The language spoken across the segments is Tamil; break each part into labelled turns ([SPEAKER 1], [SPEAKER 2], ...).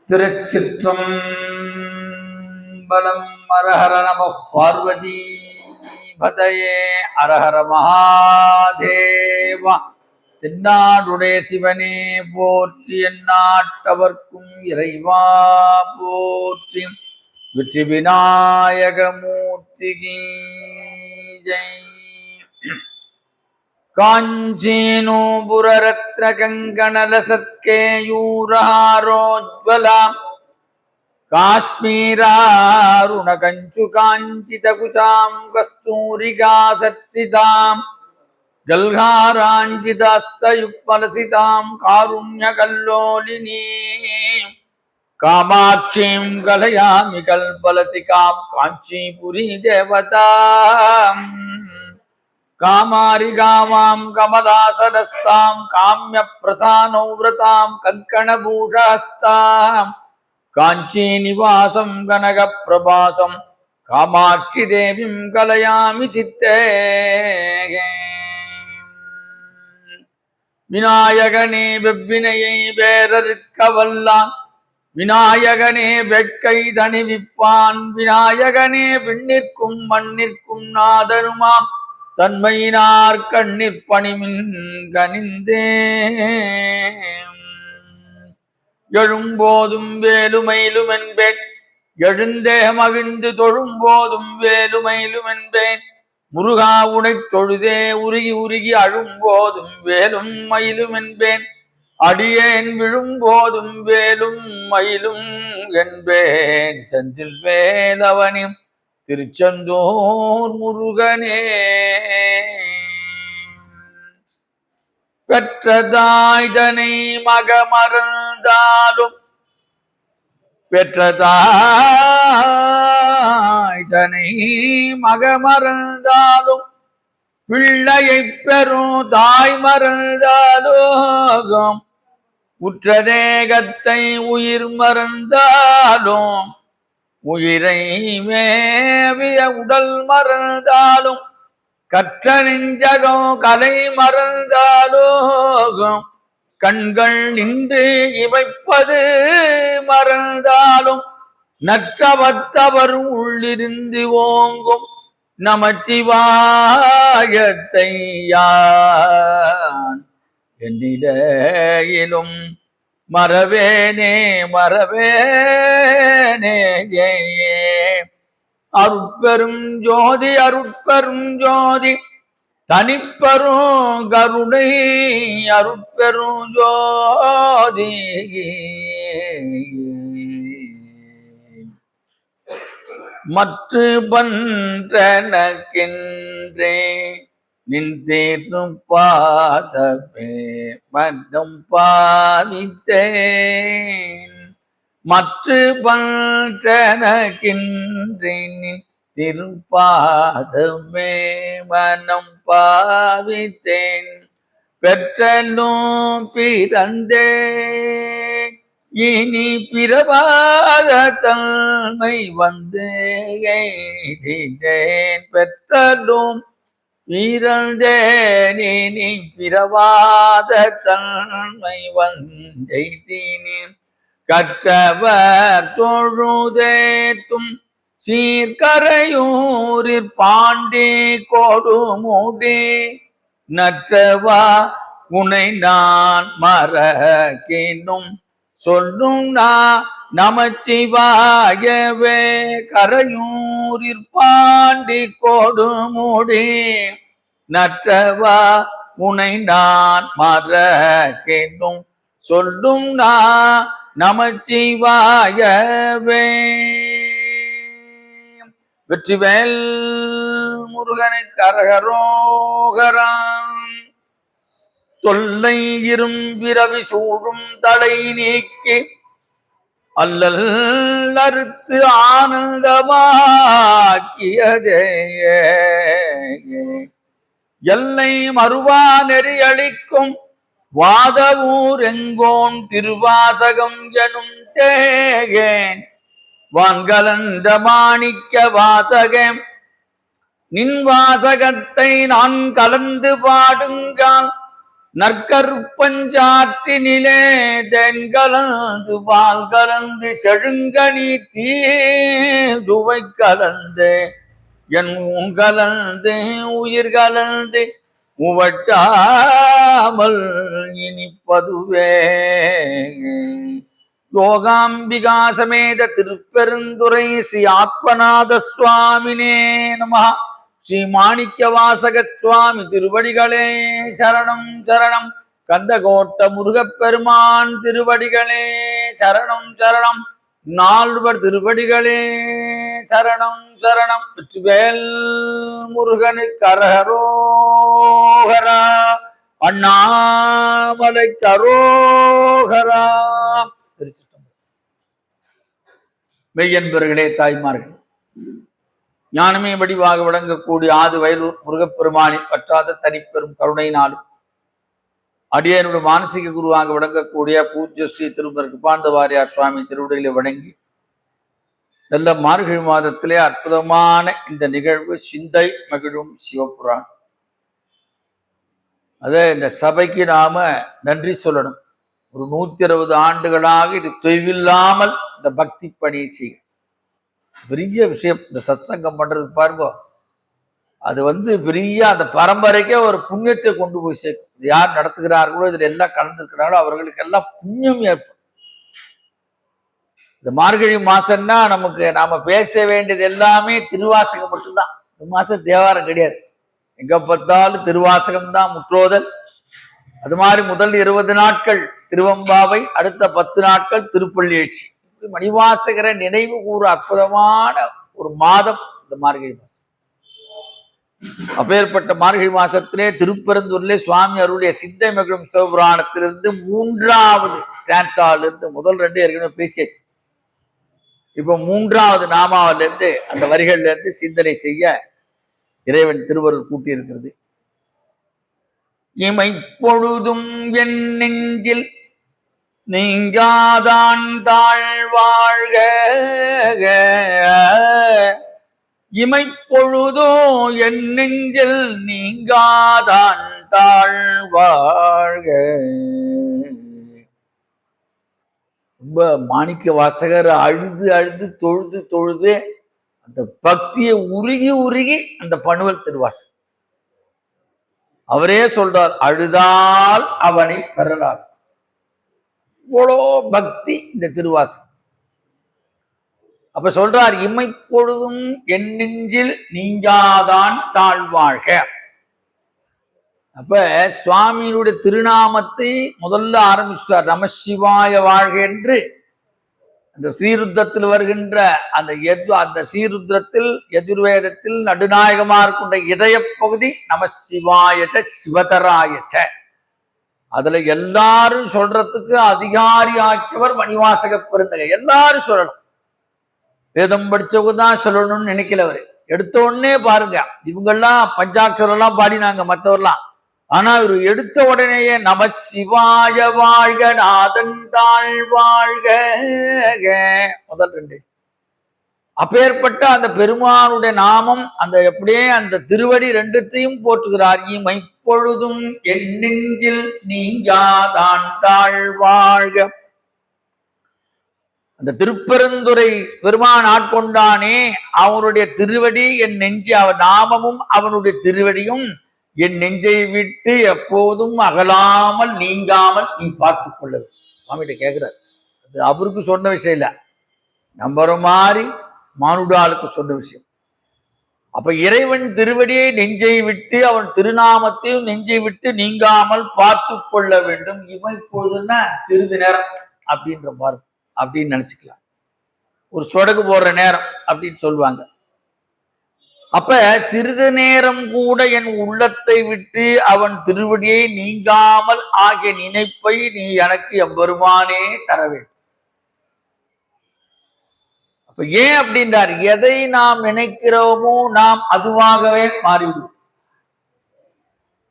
[SPEAKER 1] திருச்சிற்றம்பலம். அரஹர நம பார்வதி பதையே. அரஹர மகாதேவா. தென்னாடுடைய சிவனே போற்றி, எந்நாட்டவர்க்கும் இறைவா போற்றி. வெற்றி விநாயகமூர்த்திகி ஜெய். காஞ்சீனூபுரரத்ன கங்கணலசத்கேயூரஹாரோஜ்வலாம் காஷ்மீராருணகஞ்சு காஞ்சிதகுசாம் கஸ்தூரிகா சச்சிதாம் கல்ஹாராஞ்சிதாஸ்தயுக்மலசிதாம் காருண்யகல்லோலினீம் காமாட்சீம் கலயாமி கல்பலதிகாம் காஞ்சிபுரி தேவதாம் காமாரி காமாம் கமலாசனஸ்தாம் காமிய பிரதானோ விரதாம் கங்கணபூஷஸ்தாம் காஞ்சி நிவாசம் கனக பிரபாசம் காமாட்சி தேவிம் கலயாமி சித்தே. விநாயகனே வெவ்வினையை வேறறுக்க வல்லான், விநாயகனே வெட்கை தணிவிப்பான், விநாயகனே விண்ணிற்கும் மண்ணிற்கும் நாதருமாம் தன்மையினார் கண்ணிற் பணிமின் கனிந்தே. எழும்போதும் வேலுமயிலும் என்பேன், எழுந்தே மகிழ்ந்து தொழும்போதும் வேலுமயிலும் என்பேன். முருகா உனைத் தொழுதே உருகி உருகி அழும்போதும் வேலும் மயிலும் என்பேன். அடியேன் விழும்போதும் வேலும் மயிலும் என்பேன். செந்தில் வேலவனி திருச்செந்தூர் முருகனே. பெற்றதாய்தனை மகமறந்தாலும், பெற்றதாய்தனை மகமறந்தாலும், பிள்ளையை பெறும் தாய் மறந்தாலும், உற்ற தேகத்தை உயிர் மறந்தாலும், உயிரை மேவிய உடல் மறந்தாலும், கற்ற நெஞ்சகம் கலை மறந்தாலும், கண்கள் நின்று இமைப்பது மறந்தாலும், நற்றவத்தவர் உள்ளிருந்து ஓங்கும் நமச்சிவாயத்தை யான் என்னிடையிலும் மறவேனே மறவேனே. அருட்பெரும் ஜோதி அருட்பெரும் ஜோதி தனிப்பெரும் கருணை அருட்பெரும் ஜோதி. மற்று பன்றனக்கின்றே நின் தேற்றும் பாதமே மட்டும் பாவித்தேன். மற்று பன்றனக்கின்றே நின் திருப்பாதமே மனம் பாவித்தேன். பெற்றனும் பிறந்தே இனி பிறவாத தன்மை வந்து எய்தினேன். பெற்றனும் பிறந்தேன் இனி பிறவாத தன்மை வந்தெய்தினேன். கற்றவர் தொழுதேத்தும் சீர்கரையூரிற் பாண்டி கொடுமுடி நற்றவா உனை நான் மறக்கினும் சொல்லும் நமச்சிவாயவே. கரையூரிற் பாண்டி கொடுமுடி நற்றவா உனை நான் மறக்கினும் சொல்லும் நமச்சிவாயவே. வெற்றிவேல் முருகனுக்கு அரகரோகராம். தொல்லை இரும்பிரவி சூழும் தலை நீக்கி அல்லல் அறுத்து ஆனந்தமாக்கியதே. எல்லை மறுவா நெறியளிக்கும் வாதவூர் எங்கோன் திருவாசகம் எனும் தேகேன். வான்கலந்த மாணிக்க வாசகம் நின் வாசகத்தை நான் கலந்து பாடுங்கால் நற்கருப்பஞ்சாற்றினிலே தென்கலந்து பால் கலந்து செழுங்கனி தீவை கலந்து என் கலந்து உயிர் கலந்து உவட்டாமல் இனிப்பதுவே. யோகாம்பிகா சமேத திருப்பெருந்துறை ஸ்ரீ ஆத்மநாத சுவாமினே நமஹ. ஸ்ரீ மாணிக்க வாசக சுவாமி திருவடிகளே சரணம் சரணம். கந்தகோட்ட முருகப்பெருமான் திருவடிகளே சரணம் சரணம். நால்வர் திருவடிகளே சரணம் சரணம். வெற்றிவேல் முருகனுக்கு அரகரோகரா. அண்ணாமலை கரோகரா. மெய்யன்பர்களே, தாய்மார்கள், ஞானமே வடிவாக விளங்கக்கூடிய ஆது வயலூர் முருகப்பெருமானின் பற்றாத தனிப்பெரும் கருணையினாலும் அடியனுடைய மானசீக குருவாக விளங்கக்கூடிய பூஜ்ய ஸ்ரீ திருமர் கிருபானந்த வாரியார் சுவாமி திருவுடையிலே வணங்கி நல்ல மார்கழி மாதத்திலே அற்புதமான இந்த நிகழ்வு சிந்தை மகிழும் சிவபுராணம். அதே இந்த சபைக்கு நாம நன்றி சொல்லணும். ஒரு 160 ஆண்டுகளாக இது தொய்வில்லாமல் இந்த பக்தி பணியை செய்ய பெரிய விஷயம். இந்த சத்சங்கம் பண்றது பாருங்க, அது பெரிய அந்த பரம்பரைக்கே ஒரு புண்ணியத்தை கொண்டு போய் சேர்க்கும். இது யார் நடத்துகிறார்களோ, இதுல எல்லாம் கலந்துருக்கிறார்களோ அவர்களுக்கு எல்லாம் புண்ணியம் ஏற்படும். இந்த மார்கழி மாசம்னா நாம பேச வேண்டியது எல்லாமே திருவாசகம் மட்டும்தான். இந்த மாசம் தேவாரம் கிடையாது. எங்க பார்த்தாலும் திருவாசகம் தான் முற்றோதல். அது மாதிரி முதல் 20 நாட்கள் திருவம்பாவை, அடுத்த 10 நாட்கள் திருப்பள்ளி எழுச்சி. மணிவாசகரை நினைவு கூற அற்புதமான ஒரு மாதம் இந்த மார்கழி மாசம். அப்பேற்பட்ட மார்கழி மாசத்திலே திருப்பெருந்தூரிலே சுவாமி அருளிய சிந்தை மகிழும் சிவபுராணத்திலிருந்து 3வது ஸ்டான்ஸாலிருந்து முதல் 2 ஏற்கனவே பேசியாச்சு. இப்போ 3வது நாமாவிலிருந்து அந்த வரிகள்ல இருந்து சிந்தனை செய்ய இறைவன் திருவருள் கூட்டி இருக்கிறது. இமை பொழுதும் என் நெஞ்சில் நீங்காதான் தாழ்வாழ்க. இமைப்பொழுதோ என் நெஞ்சில் நீங்காதான் தாழ்வாழ்க. ரொம்ப மாணிக்க வாசகர் அழுது அழுது தொழுது தொழுது அந்த பக்தியை உருகி உருகி அந்த பணுவல் திருவாசகம் அவரே சொல்றார், அழுதால் அவனை பெறலார். இவ்வளோ பக்தி இந்த திருவாசகம். அப்ப சொல்றார், இமைப்பொழுதும் என் நெஞ்சில் நீங்காதான் தாழ்வாழ்க. அப்ப சுவாமியினுடைய திருநாமத்தை முதல்ல ஆரம்பிச்சார், நம சிவாய வாழ்க என்று. அந்த ஸ்ரீருத்ரத்தில் வருகின்ற அந்த ஸ்ரீருத்ரத்தில் எதிர்வேதத்தில் நடுநாயகமா இருக்கின்ற இதய பகுதி நம சிவாயச்ச சிவதராயச்ச. அதுல எல்லாரும் சொல்றதுக்கு அதிகாரி ஆக்கியவர் மணிவாசக பெருந்தகை. எல்லாரும் சொல்லணும். வேதம் படிச்சவங்க தான் சொல்லணும்னு நினைக்கல அவரு. எடுத்த உடனே பாருங்க, இவங்கெல்லாம் பஞ்சாட்சரம் எல்லாம் பாடினாங்க மற்றவர்லாம். ஆனா இவர் எடுத்த உடனேயே நம சிவாய வாழ்க நாதன் தாழ் வாழ்க முதல் 2. அப்பேற்பட்ட அந்த பெருமானுடைய நாமம் எப்படியே அந்த திருவடி 2த்தையும் போற்றுகிறார். இமைப்பொழுதும் என் நெஞ்சில் நீங்காதான் தாழ் வாழ்க. அந்த திருப்பெருந்துறை பெருமான் ஆட்கொண்டானே, அவனுடைய திருவடி என் நெஞ்சு, அவன் நாமமும் அவனுடைய திருவடியும் என் நெஞ்சை விட்டு எப்போதும் அகலாமல் நீங்காமல் நீ பார்த்து கொள்ள. சுவாமிகிட்ட கேட்கிறார். அது அவருக்கு சொன்ன விஷயம் இல்லை, நம்புற மாதிரி மானுடாளுக்கு சொன்ன விஷயம். அப்ப இறைவன் திருவடியை நெஞ்சை விட்டு அவன் திருநாமத்தையும் நெஞ்சை விட்டு நீங்காமல் பார்த்து கொள்ள வேண்டும். இமைப்பொழுதுன்னா சிறிது நேரம் அப்படின்ற மாதிரி அப்படின்னு நினைச்சுக்கலாம். ஒரு சொடகு போடுற நேரம் அப்படின்னு சொல்லுவாங்க. அப்ப சிறிது நேரம் கூட என் உள்ளத்தை விட்டு அவன் திருவடியை நீங்காமல் ஆகிய நினைப்பை நீ எனக்கு எம்பெருமானே தர வேண்டும். அப்ப ஏன் அப்படின்றார், எதை நாம் நினைக்கிறோமோ நாம் அதுவாகவே மாறிவிடும்.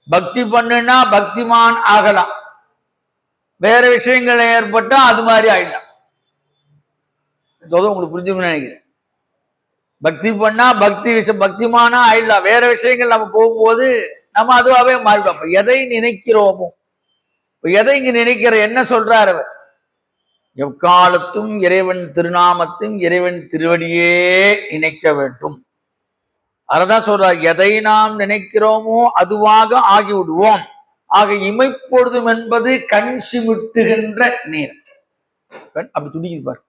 [SPEAKER 1] பக்தி பண்ணுனா பக்திமான் ஆகலாம், வேற விஷயங்கள் ஏற்பட்டா அது மாதிரி ஆயிடலாம். சொல்ல உங்களுக்கு புரிஞ்சுக்கணும்னு நினைக்கிறேன். பக்தி பண்ணா பக்திமானா ஆயிடலாம், வேற விஷயங்கள் நம்ம போகும்போது நம்ம அதுவாகவே மாறிடும். அப்ப எதை நினைக்கிறோமோ எதை இங்க நினைக்கிற என்ன சொல்றாரு அவர்? எக்காலத்தும் இறைவன் திருநாமத்தையும் இறைவன் திருவடியே நினைக்க வேண்டும். அததான் சொல்றார், எதை நாம் நினைக்கிறோமோ அதுவாக ஆகிவிடுவோம். ஆக இமைப்பொழுதும் என்பது கண் சிமிட்டுகின்ற நேரம். அப்படி துடிக்குது பாரு.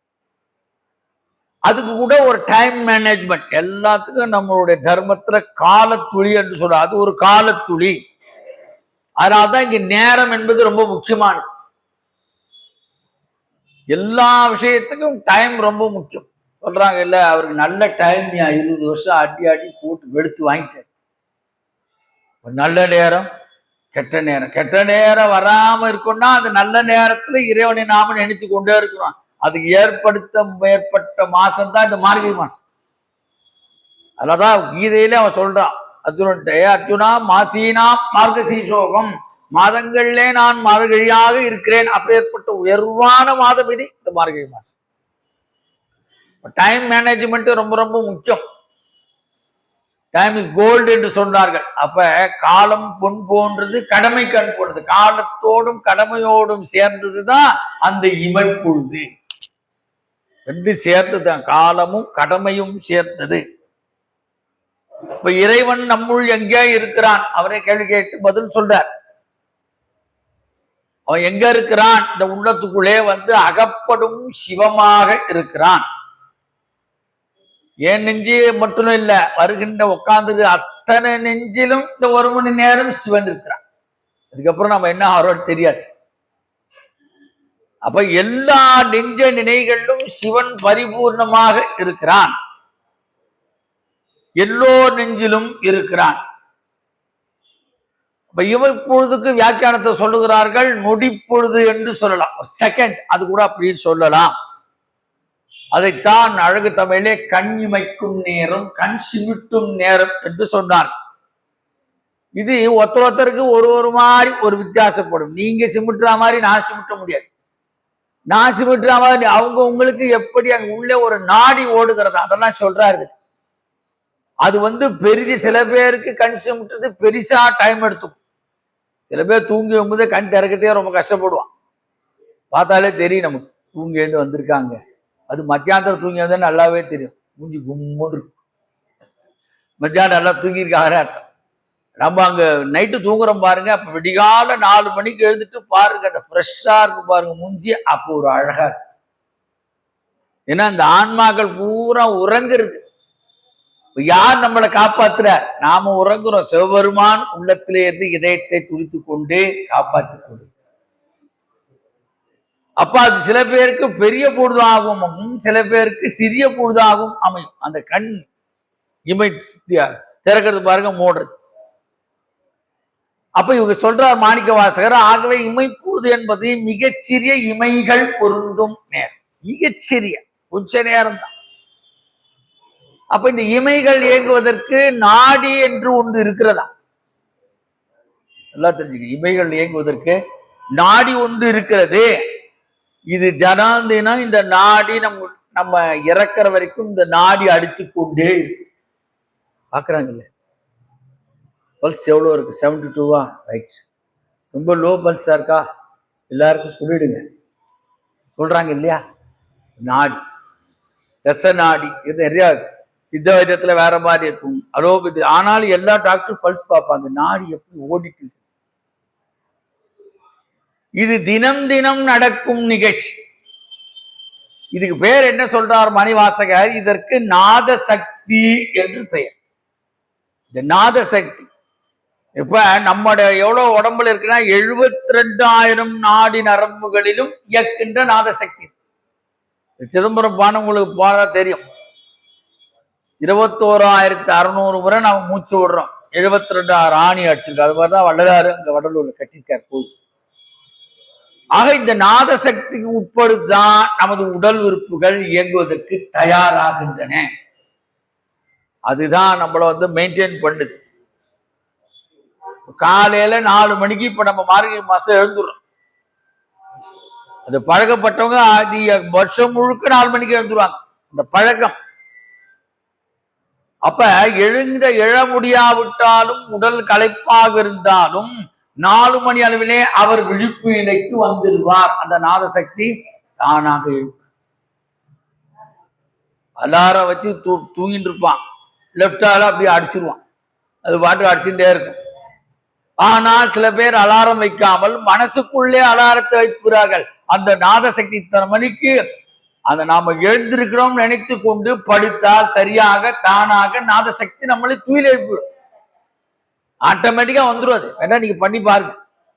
[SPEAKER 1] அதுக்கு கூட ஒரு டைம் மேனேஜ்மெண்ட். எல்லாத்துக்கும் நம்மளுடைய தர்மத்துல காலத்துளி என்று சொல்ற, அது ஒரு காலத்துளி. அதனால்தான் இங்க நேரம் என்பது ரொம்ப முக்கியமானது. எல்லா விஷயத்துக்கும் டைம் ரொம்ப முக்கியம். சொல்றாங்க இல்ல, அவருக்கு நல்ல டைம் 20 வருஷம் அடி அடி போட்டு வெளுத்து வாங்கிட்டார். நல்ல நேரம் கெட்ட நேரம், கெட்ட நேரம் வராம இருக்கும்னா அது நல்ல நேரத்துல இறைவனை நாம நினைத்து கொண்டே இருக்கிறோம். அதுக்கு ஏற்பட்ட மாசம் தான் இந்த மார்கழி மாசம். அதனாலதான் கீதையில அவன் சொல்றான் அர்ஜுனன்ட்ட, அர்ஜுனா மாசீனா மார்கசீசோகம், மாதங்கள்லே நான் மார்கழியாக இருக்கிறேன். அப்பேற்பட்ட உயர்வான மாதம் இது இந்த மார்கழி மாசம். டைம் மேனேஜ்மெண்ட் ரொம்ப ரொம்ப முக்கியம். டைம் இஸ் கோல்டு என்று சொன்னார்கள். அப்ப காலம் பொன் போன்றது, கடமை கண் போன்றது. காலத்தோடும் கடமையோடும் சேர்ந்ததுதான் அந்த இமைப்பொழுது. ரெண்டு சேர்ந்துதான், காலமும் கடமையும் சேர்ந்தது. இப்ப இறைவன் நம்முள் எங்கே இருக்கிறான்? அவரே கேள்வி கேட்டு பதில் சொல்றார். அவன் எங்க இருக்கிறான்? இந்த உள்ளத்துக்குள்ளே அகப்படும் சிவமாக இருக்கிறான். ஏன் நெஞ்சு மட்டும் இல்ல, வருகின்ற உட்கார்ந்து அத்தனை நெஞ்சிலும் இந்த 1 மணி நேரம் சிவன் இருக்கிறான். அதுக்கப்புறம் நம்ம என்ன ஆகிறோம் தெரியாது. அப்ப எல்லா நெஞ்ச நினைகளிலும் சிவன் பரிபூர்ணமாக இருக்கிறான். எல்லோர் நெஞ்சிலும் இருக்கிறான். இப்ப இமைப்பொழுதுக்கு வியாக்கியானத்தை சொல்லுகிறார்கள், நொடிப்பொழுது என்று சொல்லலாம். செகண்ட், அது கூட அப்படின்னு சொல்லலாம். அதைத்தான் அழகு தமிழே கண் இமைக்கும் நேரம், கண் சிமிட்டும் நேரம் என்று சொன்னார். இது ஒருத்தருக்கு ஒரு மாதிரி ஒரு வித்தியாசப்படும். நீங்க சிமிட்டுற மாதிரி நான் சிமிட்ட முடியாது. நான் சிமிட்டுற மாதிரி அவங்க உங்களுக்கு எப்படி அங்க உள்ளே ஒரு நாடி ஓடுகிறது, அதெல்லாம் சொல்றாரு. அது பெரிது. சில பேருக்கு கண் சிமிட்டுறது பெருசா டைம் எடுத்துக்கும். சில பேர் தூங்கி வரும்போது கண் திறக்கத்தே ரொம்ப கஷ்டப்படுவான். பார்த்தாலே தெரியும் நமக்கு தூங்கி எழுந்து வந்திருக்காங்க. அது மத்தியானத்தில் தூங்கி வந்தா நல்லாவே தெரியும். மூஞ்சி கும்முன்னு மத்தியானம் நல்லா தூங்கியிருக்காங்க அர்த்தம். நம்ம அங்க நைட்டு தூங்குறோம் பாருங்க, அப்ப விடிகால 4 மணிக்கு எழுந்துட்டு பாருங்க, அந்த ஃப்ரெஷ்ஷா இருக்கு பாருங்க மூஞ்சி, அப்போ ஒரு அழகா இருக்கு. ஏன்னா இந்த ஆன்மாக்கள் பூரா உறங்குறது. யார் நம்மளை காப்பாத்துற? நாம உறங்குறோம். சிவபெருமான் உள்ளத்திலே இருந்து இதயத்தை துடித்து கொண்டே காப்பாற்றிக் கொண்டு. அப்ப அது சில பேருக்கு பெரிய பொழுதாகவும் சில பேருக்கு சிறிய பொழுதாகவும் அமையும். அந்த கண் இமை திறக்கிறது பாருங்க, மூடுறது. அப்ப இவங்க சொல்றார் மாணிக்க வாசகர், ஆகவே இமைப்பொழுது என்பது மிகச்சிறிய இமைகள் பொருந்தும் நேரம். மிகச்சிறிய கொஞ்ச நேரம் தான். அப்ப இந்த இமைகள் இயங்குவதற்கு நாடி என்று ஒன்று இருக்கிறதா? நல்லா தெரிஞ்சுக்க, இமைகள் இயங்குவதற்கு நாடி ஒன்று இருக்கிறது. இது ஜனாந்தினம் இந்த நாடி நம்ம இறக்குற வரைக்கும் இந்த நாடி அடித்து கொண்டே இருக்கு. பாக்குறாங்கல்ல, பல்ஸ் எவ்வளோ இருக்கு? 72வா? ரைட். ரொம்ப லோ பல்ஸா இருக்கா? எல்லாருக்கும் சொல்லிடுங்க. சொல்றாங்க இல்லையா? நாடி, ரச நாடி, இது நிறைய சித்த வைத்தியத்துல வேற மாதிரி இருக்கும், அலோபதி. ஆனாலும் எல்லா டாக்டரும் பல்ஸ் பார்ப்பாங்க, நாடி எப்படி ஓடிட்டு இருக்கு. இது தினம் தினம் நடக்கும் நிகழ்ச்சி. இதுக்கு பேர் என்ன சொல்றார் மணிவாசகர்? இதற்கு நாத சக்தி என்று பெயர். இந்த நாத சக்தி இப்ப நம்முடைய எவ்வளவு உடம்புல இருக்குன்னா 72,000 நாடி நரம்புகளிலும் இயக்கின்ற நாத சக்தி. சிதம்பரம் பானம் உங்களுக்கு போனா தெரியும். 21,600 முறை நாம மூச்சு விடுறோம். 72,000 ஆணி அடிச்சிருக்கோம். அது மாதிரிதான் வள்ளலாறு அங்க வடலூர்ல கட்டியிருக்கார் போது. ஆக இந்த நாத சக்திக்கு உட்படுத்தான் நமது உடல் உறுப்புகள் இயங்குவதற்கு தயாராகின்றன. அதுதான் நம்மள மெயின்டைன் பண்ணுது. காலையில 4 மணிக்கு இப்ப நம்ம மார்கழி மாசம் எழுந்துடுறோம். அது பழக்கப்பட்டவங்க வருஷம் முழுக்க 4 மணிக்கு எழுந்துருவாங்க. இந்த பழக்கம். அப்ப எழ முடியாவிட்டாலும், உடல் களைப்பாக இருந்தாலும் 4 மணி அளவிலே அவர் விழிப்பு நிலைக்கு வந்துடுவார். அந்த நாத சக்தி தானாக அலாரம் வச்சு தூங்கிட்டு இருப்பான், லெப்டால அப்படியே அடிச்சிருவான், அது பாட்டு அடிச்சுட்டே இருக்கும். ஆனால் சில பேர் அலாரம் வைக்காமல் மனசுக்குள்ளே அலாரத்தை வைக்கிறார்கள். அந்த நாத சக்தி இத்தனை மணிக்கு அதை நாம எழுந்திருக்கிறோம் நினைத்து கொண்டு படுத்தால் சரியாக தானாக நாத சக்தி நம்மளை தூயில் எழுப்பிடும், ஆட்டோமேட்டிக்கா வந்துடும். அது வேணா நீங்க பண்ணி பாருங்க.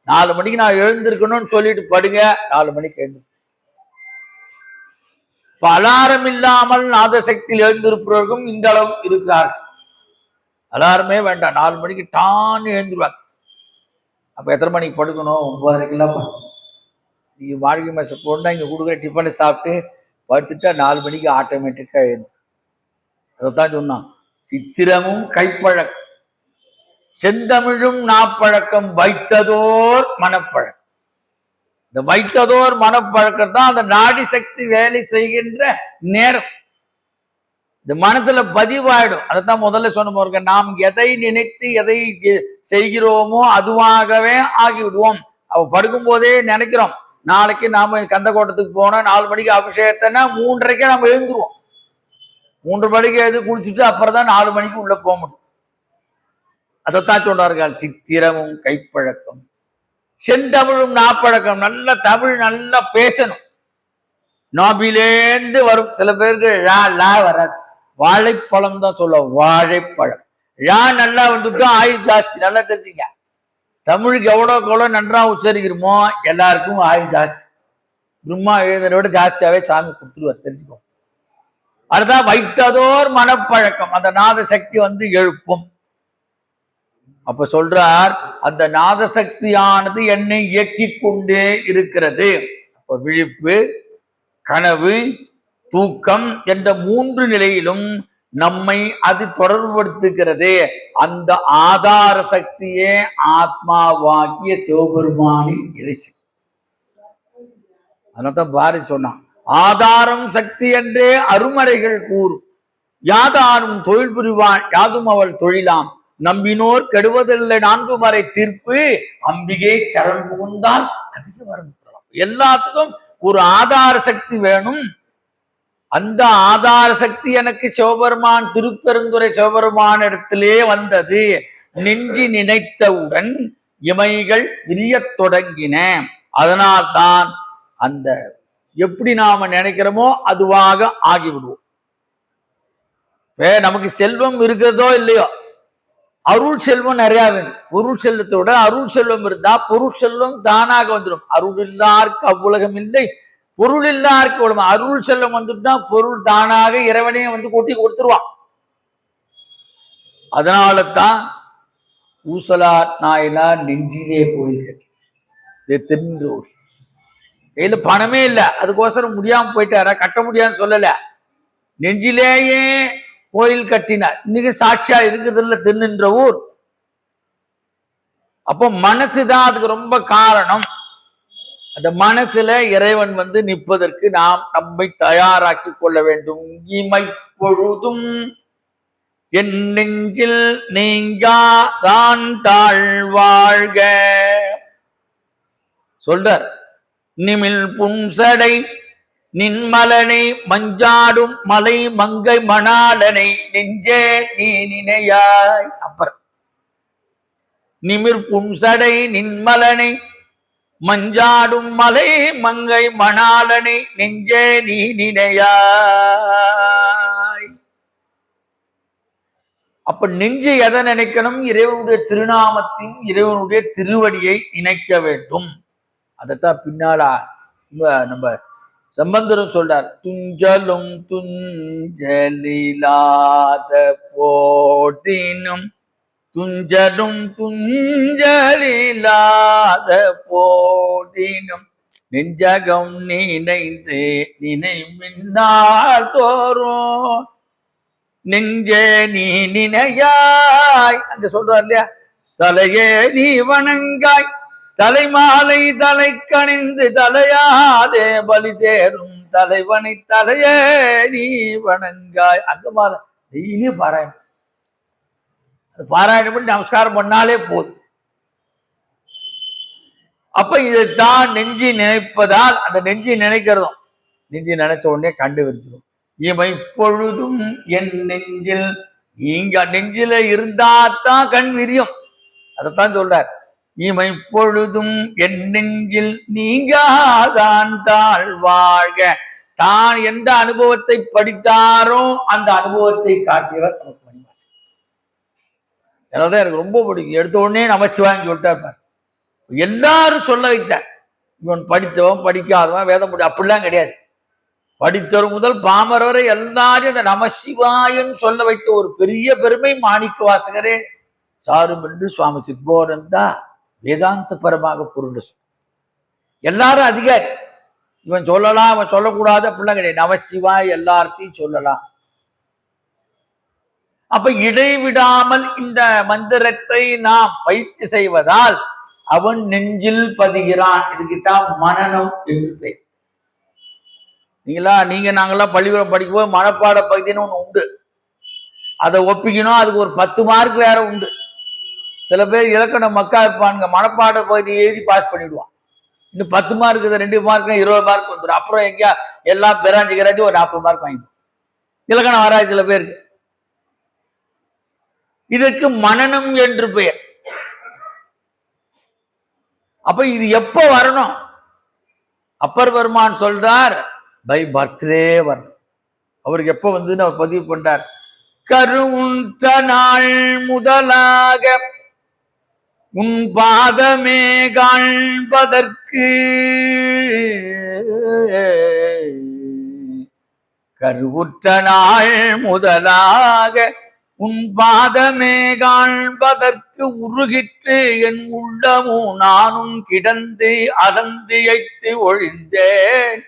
[SPEAKER 1] 4 மணிக்கு நான் எழுந்திருக்கணும்னு சொல்லிட்டு படுங்க, 4 மணிக்கு எழுந்து. அலாரம் இல்லாமல் நாத சக்தியில் எழுந்திருப்பவர்களும் இந்த அளவு இருக்கிறார்கள். அலாரமே வேண்டாம், 4 மணிக்கு டான்னு எழுந்துருவாங்க. அப்ப எத்தனை மணிக்கு படுக்கணும்? 9:30க்கெல்லாம் நீங்க வாழ்க்கை மேச போனா இங்க கொடுக்குற டிஃபனை சாப்பிட்டு படுத்துட்டா 4 மணிக்கு ஆட்டோமேட்டிக்கா எழுந்து. அதைத்தான் சொன்னான், சித்திரமும் கைப்பழக்கம், செந்தமிழும் நாப்பழக்கம், வைத்ததோர் மனப்பழக்கம். இந்த வைத்ததோர் மனப்பழக்கம் தான் அந்த நாடி சக்தி வேலை செய்கின்ற நேரம். இந்த மனசுல பதிவாயிடும். அதைத்தான் முதல்ல சொன்ன, நாம் எதை நினைத்து எதை செய்கிறோமோ அதுவாகவே ஆகிவிடுவோம். அவ படுக்கும் போதே நினைக்கிறோம், நாளைக்கு நாம கந்தக்கோட்டத்துக்கு போனோம், 4 மணிக்கு அபிஷேகத்தைன்னா 3:30 நம்ம எழுந்துருவோம். 3 மணிக்கு எழுந்து குளிச்சுட்டு அப்புறம் தான் 4 மணிக்கு உள்ள போக முடியும். அதைத்தான் சொன்னார்கள், சித்திரமும் கைப்பழக்கம், செந்தமிழும் நாப்பழக்கம். நல்ல தமிழ் நல்லா பேசணும். நாபிலேந்து வரும். சில பேருக்கு வராது, வாழைப்பழம் தான் சொல்ல, வாழைப்பழம். நல்லா வந்துட்டு ஆயுள் ஜாஸ்தி. நல்லா தெரிஞ்சுங்க, தமிழுக்கு எவ்வளோ நன்றா உச்சரிக்கிறோமோ எல்லாருக்கும் ஆயுள் ஜாஸ்தி. பிரம்மா எழுதுறத விட ஜாஸ்தியாவே சாமி கொடுத்துருவார், தெரிஞ்சுக்கோ. அதுதான் வைத்ததோர் மனப்பழக்கம். அந்த நாத சக்தி வந்து எழுப்பும். அப்ப சொல்றார், அந்த நாத சக்தியானது என்னை இயக்கி கொண்டே இருக்கிறது. அப்ப விழிப்பு, கனவு, தூக்கம் என்ற 3 நிலையிலும் நம்மை அது தொடர்புபடுத்துகிறது. அந்த ஆதார சக்தியே ஆத்மாவாகிய சிவபெருமானின் இறைசக்தி. அதனால்தான் பாரதி சொன்னான், ஆதாரம் சக்தி என்றே அருமறைகள் கூறும், யாதாரும் தொழில் புரிவான் யாதும் அவள் தொழிலாம், நம்பினோர் கெடுவதில்லை 4 மறை தீர்ப்பு, அம்பிகை சரண் புகுந்தால் அதிக வரம். எல்லாத்துக்கும் ஒரு ஆதார சக்தி வேணும். அந்த ஆதார சக்தி எனக்கு சிவபெருமான் திருப்பெருந்துறை சிவபெருமான் இடத்திலே வந்தது. நெஞ்சி நினைத்தவுடன் இமைகள் விரியத் தொடங்கின. அதனால்தான் அந்த எப்படி நாம நினைக்கிறோமோ அதுவாக ஆகிவிடுவோம். நமக்கு செல்வம் இருக்கிறதோ இல்லையோ, அருள் செல்வம் நிறைய வேணும். பொருள் செல்வத்தோட அருள் செல்வம் இருந்தா பொருள் செல்வம் தானாக வந்துடும். அருள் இல்லாருக்கு அவ்வுலகம் இல்லை, பொருள் இல்லாருக்கு உலகம். அருள் செல்வம் வந்துட்டா பொருள் தானாக இறைவனே வந்து கொட்டி கொடுத்துருவான். அதனால தான் ஊசலார் நாயனார் நெஞ்சிலே கோயில் கட்டி திருநூர். கையில பணமே இல்லை, அதுக்கோசரம் முடியாம போயிட்டாரா, கட்ட முடியாதுன்னு சொல்லல, நெஞ்சிலேயே கோயில் கட்டினார். இன்னைக்கு சாட்சியா இருக்கிறதுல திருநின்ற ஊர். அப்போ மனசுதான் அதுக்கு ரொம்ப காரணம். அந்த மனசுல இறைவன் வந்து நிற்பதற்கு நாம் நம்மை தயாராக்கி கொள்ள வேண்டும். இமை பொழுதும் என் நெஞ்சில் நீங்காதான் தாழ்வாழ்க சொல்றார். நிமில் புன்சடை நின்மலனை மஞ்சாடும் மலை மங்கை மணாலனை நெஞ்சே நீ நினையாய். அப்புறம் நிமிர் புன்சடை நின்மலனை மஞ்சாடும் மலை மங்கை மணாலனை நெஞ்சே நீ நினையாய். அப்ப நெஞ்சை எதை நினைக்கணும்? இறைவனுடைய திருநாமத்தையும் இறைவனுடைய திருவடியை நினைக்க வேண்டும். அதைத்தான் பின்னாலா நம்ம சம்பந்தரும் சொல்றார், துஞ்சலும் துஞ்சலிலாத போட்டினும் துஞ்சலும் துஞ்சலிலாத போட்டினும் நெஞ்சகம் நினைந்து நினைவினால் தோறும் நெஞ்சே நீ நினையாய். அங்க சொல்றார் இல்லையா, தலையே நீ வணங்காய் தலைமாலை தலை கணிந்து தலையாதே பலி தேரும் தலைவனை தலையே நீ வணங்காய். அங்க பாரு, டெய்லியும் பாராயணம் பண்ணி நமஸ்காரம் பண்ணாலே போதும். அப்ப இதைத்தான் நெஞ்சி நினைப்பதால் அந்த நெஞ்சி நினைக்கிறதும் நெஞ்சி நினைச்ச உடனே கண்டு விரிச்சிடும். இமை பொழுதும் என் நெஞ்சில் நீங்க நெஞ்சில இருந்தாத்தான் கண் விரியும். அதைத்தான் சொல்றார். இமை பொழுதும் என் நெஞ்சில் நீங்காதான் தாழ் வாழ்க. தான் எந்த அனுபவத்தை படித்தாரோ அந்த அனுபவத்தை காட்டியவர் நமக்கு மணிவாசகர். அதனாலதான் எனக்கு ரொம்ப பிடிக்கும். எடுத்த உடனே நமசிவான்னு சொல்லிட்டா இருப்பார். எல்லாரும் சொல்ல வைத்தார். இவன் படித்தவன் படிக்காதவன் வேதம் முடி அப்படிலாம் கிடையாது. படித்தவர் முதல் பாமர் வரை எல்லாரும் இந்த நமசிவாயன்னு சொல்ல வைத்த ஒரு பெரிய பெருமை மாணிக்க வாசகரே சாரும் என்று சுவாமி சித்போதந்தா வேதாந்த பரமாக பொருள் சொல். எல்லாரும் அதிகாரி. இவன் சொல்லலாம் அவன் சொல்லக்கூடாது அப்படிலாம் கிடையாது. நமசிவாய் எல்லார்த்தையும் சொல்லலாம். அப்ப இடைவிடாமல் இந்த மந்திரத்தை நாம் பயிற்சி செய்வதால் அவன் நெஞ்சில் பதிகிறான். இதுக்குத்தான் மனனம் என்று பெயர். நீங்க நாங்கெல்லாம் பள்ளிக்கூடம் படிக்கும்போது மனப்பாட பகுதின்னு ஒண்ணு உண்டு. அதை ஒப்பிக்கணும். அதுக்கு ஒரு 10 மார்க் வேற உண்டு. சில பேர் இலக்கண மக்கா இருப்பானுங்க, மனப்பாட பகுதி எழுதி பாஸ் பண்ணிடுவான். இன்னும் 10 மார்க் 2 மார்க் 20 மார்க் வந்துடும். அப்புறம் எங்கேயா எல்லாம் பெறாஞ்சி கிராஞ்சி ஒரு 40 மார்க் வாங்கிடும். இலக்கணம் வராது சில பேருக்கு. இதற்கு மனனம் என்று பெயர். அப்ப இது எப்ப வரணும்? அப்பர் பெருமான் சொல்றார், பை பர்த்டே வரணும். அவருக்கு எப்ப வந்து அவர் பதிவு பண்றார். கருவுண்ட நாள் முதலாக உன் பாதமே காண்பதற்கு கருவுற்ற நாள் முதலாக உன் பாதமே காண்பதற்கு உருகிற்று என் உள்ளமும் நானும் கிடந்து அலந்து எய்த்து ஒழிந்தேன்.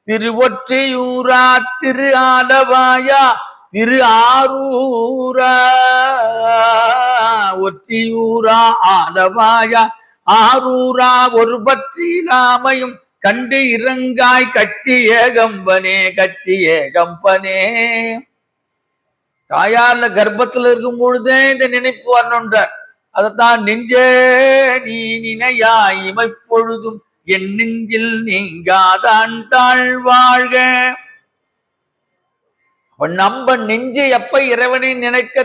[SPEAKER 1] திருவொற்றியூரா திரு ஆலவாயா திரு ஆரூரா ஒற்றியூரா ஆலவாயா ஆரூரா ஒரு பற்றிலாமையும் கண்டு இறங்காய் கட்சி ஏகம்பனே கட்சி ஏகம்பனே. தாயார்ல கர்ப்பத்துல இருக்கும் பொழுதே இந்த நினைப்பு வரணுன்றார். அதைத்தான் நெஞ்சே நீ நினையாய் இமைப்பொழுதும் என் நெஞ்சில் நீங்காதான் தாழ்வாழ்க. நம்ம நெஞ்சு எப்ப இறைவனை நினைக்க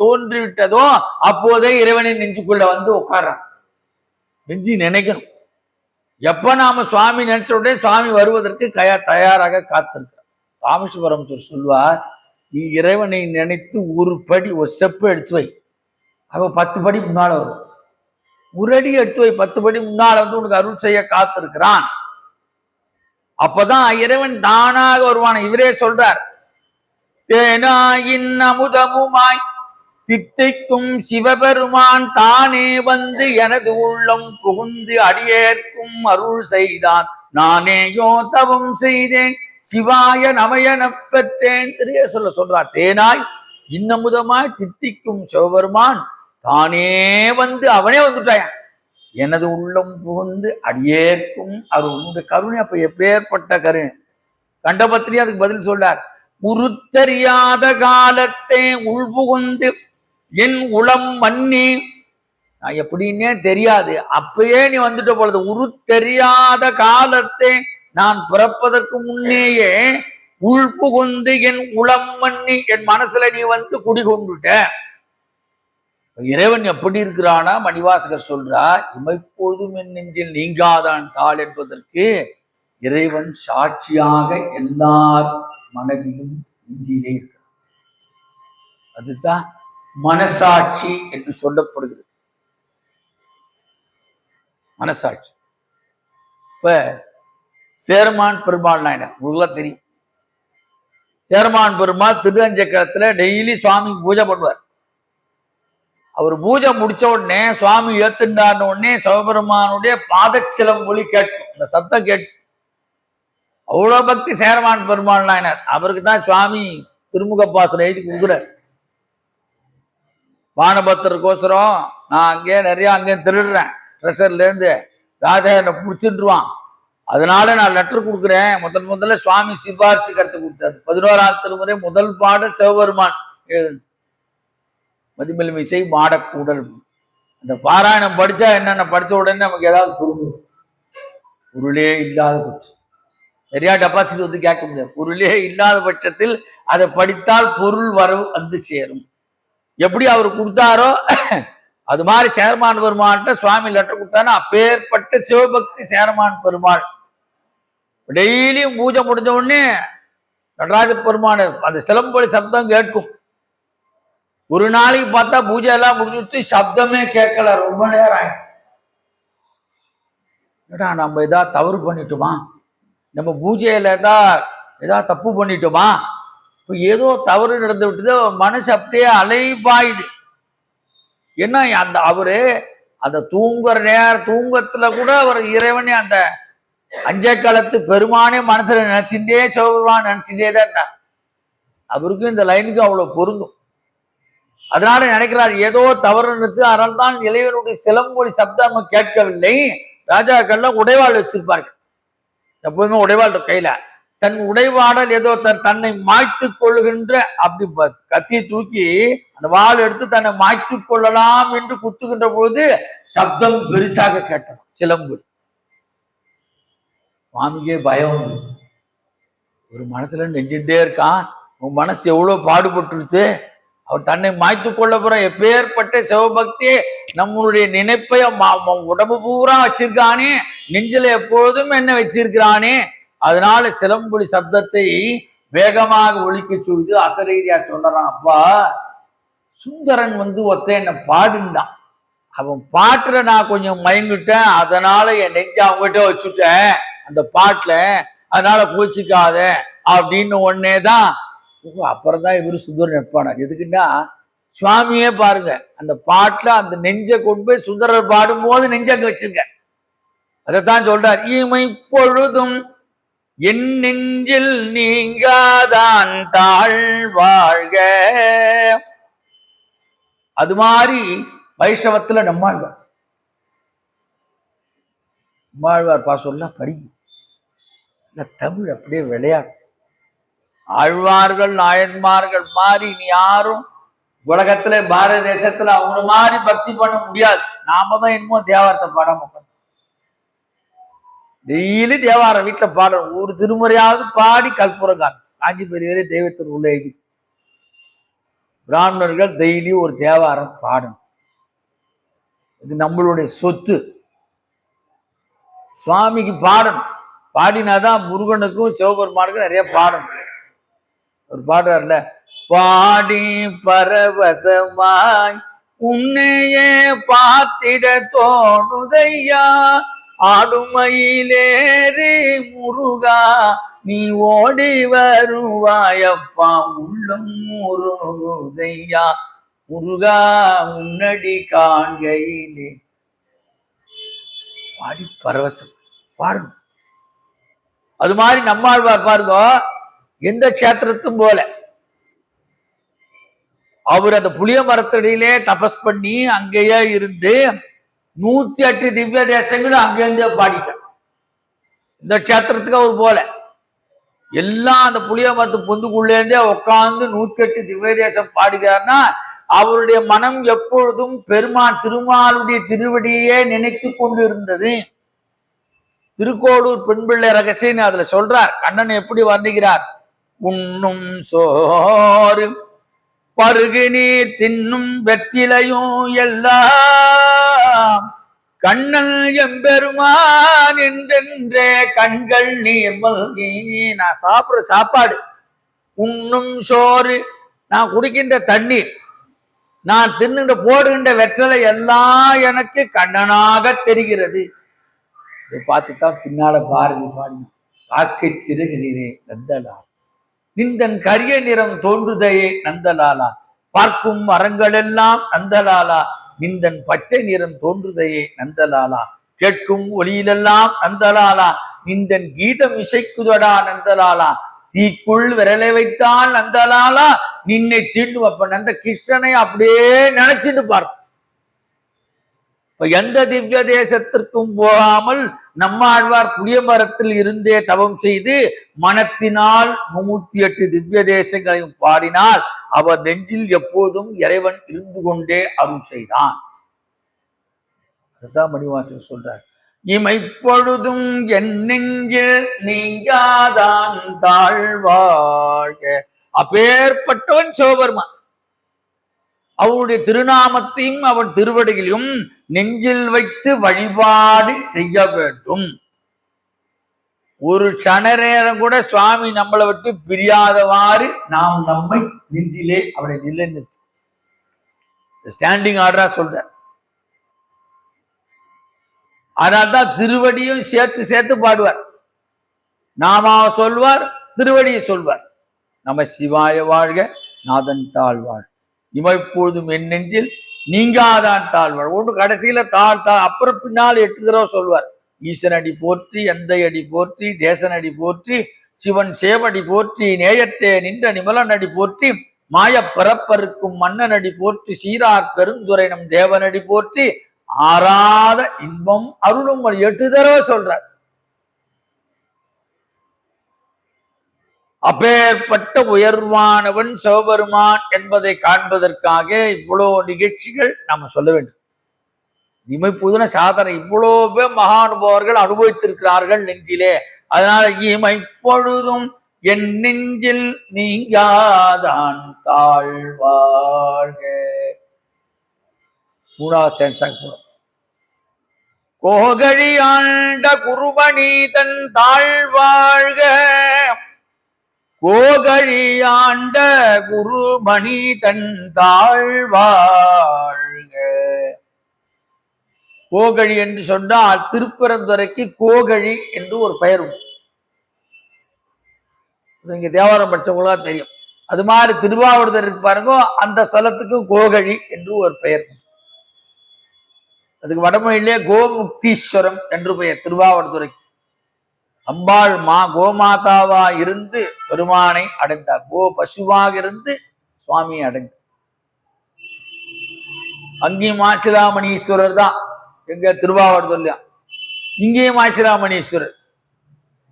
[SPEAKER 1] தோன்றிவிட்டதோ அப்போதே இறைவனை நெஞ்சுக்குள்ள வந்து உட்கார்றான். நெஞ்சு நினைக்கணும். எப்ப நாம சுவாமி நினைச்ச உடனே சுவாமி வருவதற்கு தயாராக காத்திருக்கிறார். ராமேஸ்வரம் சொல்வார், நீ இறைவனை நினைத்து ஒரு படி ஒரு ஸ்டெப் எடுத்து வை, அவ 10 படி முன்னால வரும். ஒரு அடி எடுத்து வை, 10 படி முன்னால வந்து உனக்கு அருள் செய்ய காத்திருக்கிறான். அப்பதான் இறைவன் தானாக வருவான். இவரே சொல்றார், தேனாயின் அமுதமுமாய் தித்தைக்கும் சிவபெருமான் தானே வந்து எனது உள்ளம் புகுந்து அடியேற்கும் அருள் செய்தான். நானேயோ தவம் செய்தேன் சிவாய நமயன பெற்றேன். தெரிய சொல்றார். தேனாய் இன்னமுதமாய் தித்திக்கும் சிவபெருமான் தானே வந்து அவனே வந்துட்டான் எனது உள்ளம் புகுந்து அடியேற்கும் அருள். கருணை அப்ப எப்பேற்பட்ட கருணை. கண்டபத்திரி அதுக்கு பதில் சொல்றார், உருத்தறியாத காலத்தே உள்புகுந்து என் உளம் மன்னி. நான் எப்படின்னே தெரியாது, அப்பயே நீ வந்துட்ட பொழுது. உருத்தெரியாத காலத்தே நான் பிறப்பதற்கு முன்னேயே உள்புகுந்து என் உளம் மன்னி என் மனசுல நீ வந்து குடிகொண்டுட்ட. இறைவன் எப்படி இருக்கிறானா மணிவாசகர் சொல்றார், இமைப்பொழுதும் என் நெஞ்சில் நீங்காதான் தாள் என்பதற்கு இறைவன் சாட்சியாக எல்லார் மனதிலும் நெஞ்சிலே இருக்கிறார். அதுதான் மனசாட்சி என்று சொல்லப்படுகிறது. மனசாட்சி. இப்ப சேரமான் பெருமாள் நாயனார் உங்களுக்கு தெரியும். சேரமான் பெருமாள் திருஅஞ்சக்கரத்துல டெய்லி சுவாமி பூஜை பண்ணுவார். அவர் பூஜை முடிச்ச உடனே சுவாமி ஏத்துண்டான உடனே சிவபெருமானுடைய பாதச்சிலம் ஒளி கேட்கும். இந்த சத்தம் கேட்கும். அவ்வளவு பக்தி சேரமான் பெருமாள் நாயனார். அவருக்கு தான் சுவாமி திருமுக பாசனம் எழுதி கொடுக்குறார். பானபத்திரக்கோசரம் நான் அங்கேயே நிறைய அங்கேயும் திருடுறேன், ட்ரெஷர்ல இருந்து ராஜா என்னை பிடிச்சிட்டுருவான், அதனால நான் லெட்டர் கொடுக்குறேன். முதல்ல சுவாமி சிபாரிசு கருத்து கொடுத்தாரு. 11ஆம் திருமுறை முதல் பாடல் சிவபெருமான் எழுது மதிமெலுமிசை மாடக்கூடல். அந்த பாராயணம் படிச்சா என்னென்ன படிச்ச உடனே நமக்கு ஏதாவது பொருளே இல்லாத பட்சம் நிறைய டெபாசிட் வந்து கேட்க முடியாது. பொருளே இல்லாத பட்சத்தில் அதை படித்தால் பொருள் வரவு வந்து சேரும். எப்படி அவர் கொடுத்தாரோ அது மாதிரி சேரமான் பெருமாள்கிட்ட சுவாமி லெட்டர் கொடுத்தாருன்னா அப்பேற்பட்ட சிவபக்தி சேரமான் பெருமாள். டெய்லியும் பூஜை முடிஞ்ச உடனே நடராஜ பெருமாள் அந்த சிலம்பொலி சப்தம் கேட்கும். ஒரு நாளைக்கு பார்த்தா பூஜை எல்லாம் முடிஞ்சுட்டு சப்தமே கேட்கல, ரொம்ப நேரம் ஆயிடும். நம்ம ஏதாவது தவறு பண்ணிட்டோமா, நம்ம பூஜையில ஏதாவது தப்பு பண்ணிட்டோமா, இப்போ ஏதோ தவறு நடந்து விட்டது, மனசு அப்படியே அலைபாயுது. என்ன அந்த அவரு அந்த தூங்குற தூங்கத்துல கூட அவர் இறைவனே அந்த அஞ்ச காலத்து பெருமானே மனசுல நினைச்சுட்டே சிவபெருமான் நினைச்சுட்டே தான் இருந்தார். அவருக்கும் இந்த லைனுக்கு அவ்வளவு பொருந்தும். அதனால நினைக்கிறார் ஏதோ தவறு நிறுத்து, அதனால தான் இளைவனுடைய சிலம்பொலி சப்தம் நம்ம கேட்கவில்லை. ராஜாக்கள்லாம் உடைவாள் வச்சிருப்பார்கள், எப்போதுமே உடைவாள் கையில. தன் உடைவாடல் ஏதோ தன்னை மாய்த்து கொள்ளுகின்ற அப்படி கத்தியை தூக்கி அந்த வாள் எடுத்து தன்னை மாய்த்து கொள்ளலாம் என்று குத்துகின்ற போது சப்தம் பெருசாக கேட்டது, சிலம்பொலி. சுவாமிக்கே பயம் வந்து ஒரு மனசுல நெஞ்சுட்டே இருக்கான், உன் மனசு எவ்வளவு பாடுபட்டுருச்சு, அவர் தன்னை மாய்த்து கொள்ள போற எப்பேற்பட்ட சிவபக்தியே நம்மளுடைய நினைப்பை உடம்பு பூரா வச்சிருக்கானே, நெஞ்சில எப்போதும் என்ன வச்சிருக்கிறானே. அதனால சிலம்பொலி சப்தத்தை வேகமாக ஒழிக்க சொல்லுது. அசரீதியா சொல்றான், அப்பா சுந்தரன் வந்து ஒத்த என்ன பாடுந்தான், அவன் பாட்டுல நான் கொஞ்சம் மயங்கிட்டேன், அதனால என் நெஞ்ச அவங்ககிட்ட வச்சுட்டேன் அந்த பாட்டுல, அதனால கோச்சிக்காத அப்படின்னு ஒன்னேதான். அப்புறம் தான் இவரு சுந்தரன் நிற்பானார். எதுக்குன்னா சுவாமியே பாருங்க அந்த பாட்டுல அந்த நெஞ்சை கொண்டு போய் சுந்தரர் பாடும் போது நெஞ்சங்க வச்சிருக்க. அதைத்தான் சொல்றார், இமை பொழுதும் என் நெஞ்சில் நீங்காதான் தாழ்வாழ்க. அது மாதிரி வைஷ்ணவத்துல நம்மாழ்வார் பாசம்லாம் படிக்கும். தமிழ் அப்படியே விளையாடு. ஆழ்வார்கள் நாயன்மார்கள் மாதிரி நீ யாரும் உலகத்துல பாரத தேசத்துல அவங்க மாதிரி பக்தி பண்ண முடியாது. நாம தான் இன்னும் தேவாரத்தை பாடாம டெய்லி தேவாரம் வீட்டுல பாடணும். ஒரு திருமுறையாவது பாடி கற்பூரம் காணும். காஞ்சி பெரியவரே தெய்வத்தின் உள்ள எழுதி பிராமணர்கள் டெய்லி ஒரு தேவாரம் பாடணும். இது நம்மளுடைய சொத்து. சுவாமிக்கு பாடணும், பாடினாதான் முருகனுக்கும் சிவபெருமானுக்கும் நிறைய பாடணும். ஒரு பாடுறார்ல, பாடி பரவசமாய் உன்னையே பார்த்திட தோணுதையா, ஆடுமையிலேறி முருகா நீ ஓடி வருவாயப்பா, உள்ளம் முருகுதையா முருகா உன்னடி காண்கையிலே. பாடி பரவசம் பாடணும். அது மாதிரி நம்மாழ்வார் பாருங்க, எந்த கஷேத்திரத்தும் போல அவர் அந்த புளிய மரத்தடியிலே தபஸ் பண்ணி அங்கேயே இருந்து 108 திவ்ய தேசங்களும் அங்கேருந்தே பாடிட்டார். இந்த கஷேத்திரத்துக்கு அவர் போல எல்லாம் அந்த புளிய மரத்து பொந்துக்குள்ளேருந்தே உட்கார்ந்து 108 திவ்ய தேசம் பாடுகிறார்னா அவருடைய மனம் எப்பொழுதும் பெருமான் திருமாலுடைய திருவடியே நினைத்து கொண்டு இருந்தது. திருக்கோளூர் பெண்பிள்ளை ரகசியம் அதுல சொல்றார், கண்ணன் எப்படி வர்ணிக்கிறார், உண்ணும் சோறு பருகு நீர் தின்னும் வெற்றிலையும் எல்லாம் கண்ணல் எம்பெருமான் என்றென்றே கண்கள் நீர் மல்கி. நான் சாப்பிடுற சாப்பாடு, உண்ணும் சோறு நான் குடிக்கின்ற தண்ணீர், நான் தின்னுகின்ற போடுகின்ற வெற்றலை எல்லாம் எனக்கு கண்ணனாக தெரிகிறது. இதை பார்த்துதான் பின்னால பாரதி பாடின, காக்கை சிறுகு நீரே நந்தலா நிந்தன் கரிய நிறம் தோன்றுதையே நந்தலாலா, பார்க்கும் மரங்கள் எல்லாம் நந்தலாலா நிந்தன் பச்சை நிறம் தோன்றுதையே நந்தலாலா, கேட்கும் ஒளியிலெல்லாம் நந்தலாலா நிந்தன் கீதம் இசைக்குதடா நந்தலாலா, தீக்குள் விரலை வைத்தான் நந்தலாலா நின்னை தீண்டும். அப்ப நந்த கிருஷ்ணனை அப்படியே நினைச்சிட்டு பார்ப்போம். இப்ப எந்த திவ்ய தேசத்திற்கும் போகாமல் நம்மாழ்வார் புளிய மரத்தில் இருந்தே தவம் செய்து மனத்தினால் 108 திவ்ய தேசங்களையும் பாடினால் அவர் நெஞ்சில் எப்போதும் இறைவன் இருந்து கொண்டே அருள் செய்தான். அதுதான் மணிவாசகர் சொல்றார். இமைப்பொழுதும் என் நெஞ்சில் நீங்காதான் தாழ்வாழ்க. அப்பேற்பட்டவன் சிவபெருமான். அவருடைய திருநாமத்தையும் அவன் திருவடிகளையும் நெஞ்சில் வைத்து வழிபாடு செய்ய வேண்டும். ஒரு கண நேரம் கூட சுவாமி நம்மளை விட்டு பிரியாதவாறு நாம் நம்மை நெஞ்சிலே அவனை நிலைநிறுத்து. ஸ்டாண்டிங் ஆர்டரா சொல்ற. அதனால்தான் திருவடியும் சேர்த்து சேர்த்து பாடுவார். நாமா சொல்வார், திருவடியை சொல்வார். நம்ம சிவாய வாழ்க, நாதன் தாழ்வாழ். இமைப்பொழுதும் என் நெஞ்சில் நீங்காதான் தாழ்வாழ். ஒன்று கடைசியில தாழ் தாழ், அப்புறம் பின்னால் 8 தடவை சொல்வார். ஈசனடி போற்றி, எந்தை அடி போற்றி, தேசனடி போற்றி, சிவன் சேவடி போற்றி, நேயத்தே நின்ற நிமலனடி போற்றி, மாய பரப்பருக்கும் மன்னனடி போற்றி, சீரார் பெருந்துரை நம் தேவனடி போற்றி, ஆறாத இன்பம் அருளும் 8 தடவை சொல்றார். அப்பேற்பட்ட உயர்வானவன் சிவபெருமான் என்பதை காண்பதற்காக இவ்வளோ நிகழ்ச்சிகள் நாம சொல்ல வேண்டும். இமைப்புதுன சாதனை இவ்வளோ பேர் மகானுபவர்கள் அனுபவித்திருக்கிறார்கள் நெஞ்சிலே. அதனால இமைப்பொழுதும் என் நெஞ்சில் நீங்காதான் தாழ்வாழ்க. 3வது சென்சாங்க கோகழி ஆண்ட குருபணி தன் தாழ்வாழ்க. கோகழி ஆண்ட குருமணி தன் தாழ்வாழ்க. கோகழி என்று சொன்னால் திருப்பரந்துரைக்கு கோகழி என்று ஒரு பெயர் உண்டு. இங்க தேவாரம் படிச்சவங்களா தெரியும். அது மாதிரி திருவாவடுதுறை பாருங்க, அந்த ஸ்தலத்துக்கு கோகழி என்று ஒரு பெயர். அதுக்கு வடமொழியிலே கோமுக்தீஸ்வரம் என்று பெயர் திருவாவடுதுறைக்கு. அம்பாள் கோமாதாவா இருந்து பெருமானை அடைந்தார். கோ பசுவாக இருந்து சுவாமியை அடைந்தார். அங்கேயும் மாசிலாமணீஸ்வரர் தான் எங்க திருவாவடுதுறையா. இங்கேயும் மாசிலாமணீஸ்வரர்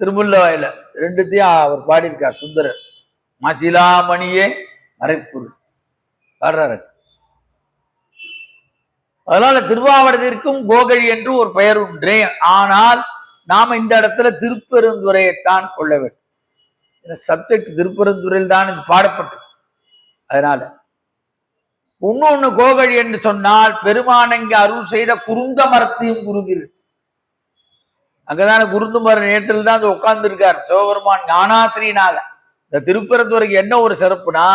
[SPEAKER 1] திருமுல்லவாயில. 2த்தையும் அவர் பாடியிருக்கார் சுந்தரர். மாசிலாமணியே மறைப்பொருள் பாடுறாரு. அதனால திருவாவடுதிற்கும் கோகழி என்று ஒரு பெயர் உண்டு. ஆனால் நாம இந்த இடத்துல திருப்பெருந்துறையைத்தான் கொள்ள வேண்டும். சப்ஜெக்ட் திருப்பெருந்துறையில் தான் இது பாடப்பட்டது. அதனால இன்னொன்னு கோகழி என்று சொன்னால் பெருமானங்க அருள் செய்த குருந்த மரத்தையும் குருகிறது. அங்கதான குருந்த மர நேரத்தில் தான் அது உட்கார்ந்து இருக்கார் சிவபெருமான் ஞானாசிரியனாக. இந்த திருப்பெருந்துறைக்கு என்ன ஒரு சிறப்புனா,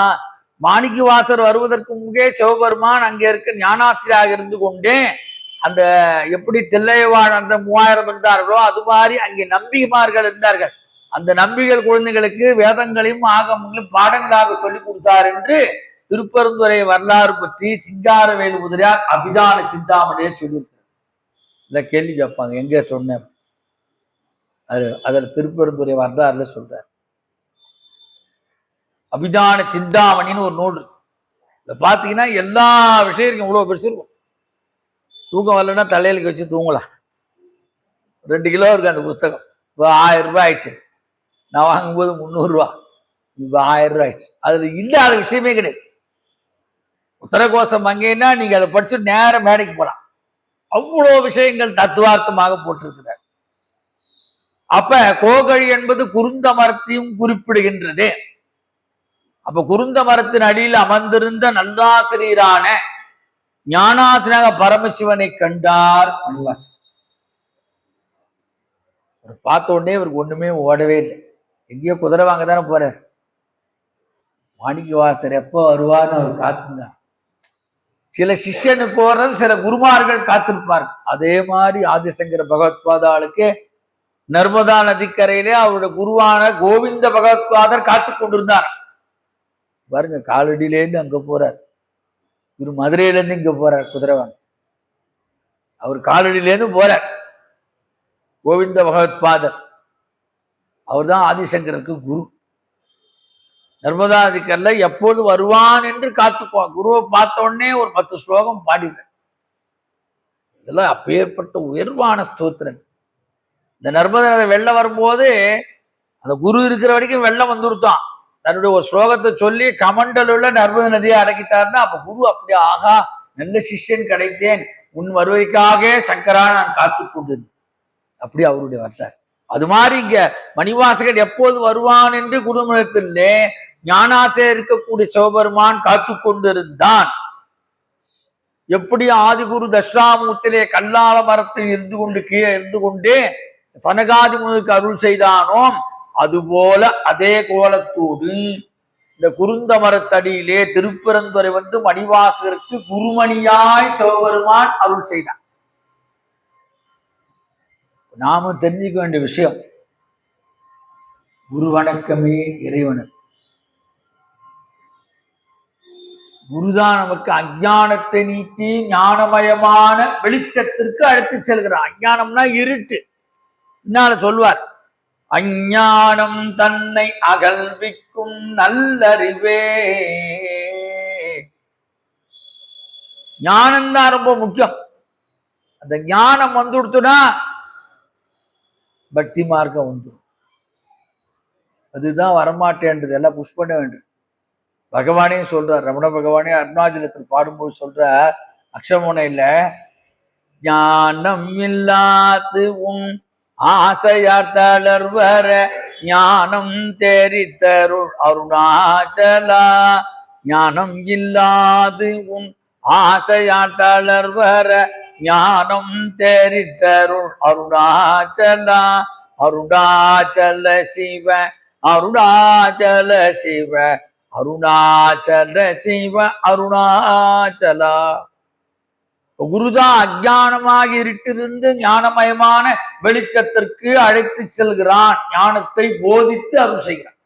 [SPEAKER 1] மாணிக்க வாசர் வருவதற்கு முன்பே சிவபெருமான் அங்கே இருக்க ஞானாசிரியாக இருந்து கொண்டே அந்த எப்படி தில்லைவாழ் அந்த 3000 இருந்தார்களோ அது மாதிரி அங்கே நம்பிமார்கள் இருந்தார்கள். அந்த நம்பிகள் குழந்தைகளுக்கு வேதங்களையும் ஆகமங்களையும் பாடங்களாக சொல்லிக் கொடுத்தார் என்று திருப்பெருந்துறை வரலாறு பற்றி சிங்காரவேலு முதலியார் அபிதான சிந்தாமணியை சொல்லியிருக்கிறார். இல்ல கேள்வி கேட்பாங்க, எங்க சொன்னேன்? அதில் திருப்பெருந்துறை வரலாறுல சொல்றார். அபிதான சிந்தாமணின்னு ஒரு நூல். இதை பார்த்தீங்கன்னா எல்லா விஷயம் இருக்கும். இவ்வளோ பெருசு இருக்கும். தூக்கம் வரலன்னா தலையிலுக்கு வச்சு தூங்கலாம். 2 கிலோ இருக்கு அந்த புஸ்தகம். இப்போ 1000 ரூபாய் ஆயிடுச்சு. நான் வாங்கும்போது 300 ரூபா. இப்போ 1000 ரூபாய் ஆயிடுச்சு. அதுல இல்லாத விஷயமே கிடையாது. உத்தரகோசம் அங்கேன்னா நீங்க அதை படிச்சு நேரம் மேடைக்கு போகலாம். அவ்வளோ விஷயங்கள் தத்துவார்த்தமாக போட்டிருக்கிறார். அப்ப கோகழி என்பது குருந்த மரத்தையும் குறிப்பிடுகின்றது. அப்ப குருந்த மரத்தின் அடியில் அமர்ந்திருந்த நல்லாசிரியரான ஞானாசிரியராக பரமசிவனை கண்டார் மணிவாசன். பார்த்த உடனே இவருக்கு ஒண்ணுமே ஓடவே இல்லை. எங்கேயோ குதிரை வாங்க தானே போறார். மாணிக்க வாசர் எப்போ வருவார்னு அவர் காத்திருந்தார். சில சிஷ்யனு போறது சில குருமார்கள் காத்திருப்பார். அதே மாதிரி ஆதிசங்கர பகவத்பாதாளுக்கு நர்மதா நதிக்கரையிலே அவருடைய குருவான கோவிந்த பகவத்பாதர் காத்து கொண்டிருந்தார். பாருங்க, காலடியிலேருந்து அங்க போறார். இவர் மதுரையிலேருந்து இங்க போறார் குதிரைவாங்க. அவர் காலடியிலேருந்து போறார். கோவிந்த பகவத்பாதர் அவர் தான் ஆதிசங்கருக்கு குரு. நர்மதா நதிக்கரையில எப்போது வருவான் என்று காத்துக்குவான். குருவை பார்த்த உடனே ஒரு 10 ஸ்லோகம் பாடினார். இதெல்லாம் அப்பேற்பட்ட உயர்வான ஸ்தோத்திரம். இந்த நர்மதா நதி வெள்ளம் வரும்போது அந்த குரு இருக்கிற வரைக்கும் வெள்ளம் வந்துருத்தான். தன்னுடைய ஒரு ஸ்லோகத்தை சொல்லி கமண்டலுள்ள நர்மதா நதியை அடக்கிட்டாருன்னா அப்ப குரு அப்படியே ஆகா நல்ல சிஷ்யன் கிடைத்தேன், உன் வருவதற்காக சங்கரா நான் காத்துக் கொண்டிருந்தேன். அப்படி அவருடைய வரலாறு. அது மாதிரி இங்க மணிவாசகன் எப்போது வருவான் என்று குருமணத்திலே ஞானாசே இருக்கக்கூடிய சிவபெருமான் காத்து கொண்டிருந்தான். எப்படி ஆதிகுரு தட்சிணாமூர்த்தியிலே கல்லால மரத்தில் இருந்து கொண்டு கீழே இருந்து கொண்டே சனகாதி முனுக்கு அருள் செய்தானோ அதுபோல அதே கோலத்தோடு இந்த குருந்த மரத்தடியிலே திருப்பரந்துரை வந்து மணிவாசகருக்கு குருமணியாய் சிவபெருமான் அருள் செய்தார். நாம தெரிஞ்சுக்க வேண்டிய விஷயம், குரு வணக்கமே இறைவனுக்கு. குருதான் நமக்கு அஞ்ஞானத்தை நீக்கி ஞானமயமான வெளிச்சத்திற்கு அழைத்து செல்கிறான். அஞ்ஞானம்னா இருட்டு. என்னால சொல்வார், அஞ்ஞானம் தன்னை அகல்விக்கும் நல்லறிவே. ஞானம்தான் ரொம்ப முக்கியம். அந்த ஞானம் வந்துடுத்துனா பக்தி மார்க்கம் வந்துடும். அதுதான் வரமாட்டேன்றது, எல்லாம் புஷ் பண்ண வேண்டும். பகவானே சொல்றார், ரமண பகவானே அருணாச்சலத்தில் பாடும்போது சொல்ற அக்ஷமோனையில, ஞானம் இல்லாது உன் ஆசையார் தளர்வர ஞானம் தெரித்தருள் அருணாச்சலா. ஞானம் இல்லாது உன் ஆசையார் தளர்வர ஞானம் தெரித்தருள் அருணாச்சலா. அருணாச்சல சிவ அருணாச்சல சிவ அருணாச்சல சிவ அருணாச்சலா. குருதான் அஞ்ஞானமாக இருட்டிருந்து ஞானமயமான வெளிச்சத்திற்கு அழைத்து செல்கிறான். ஞானத்தை போதித்து அருள் செய்கிறான்.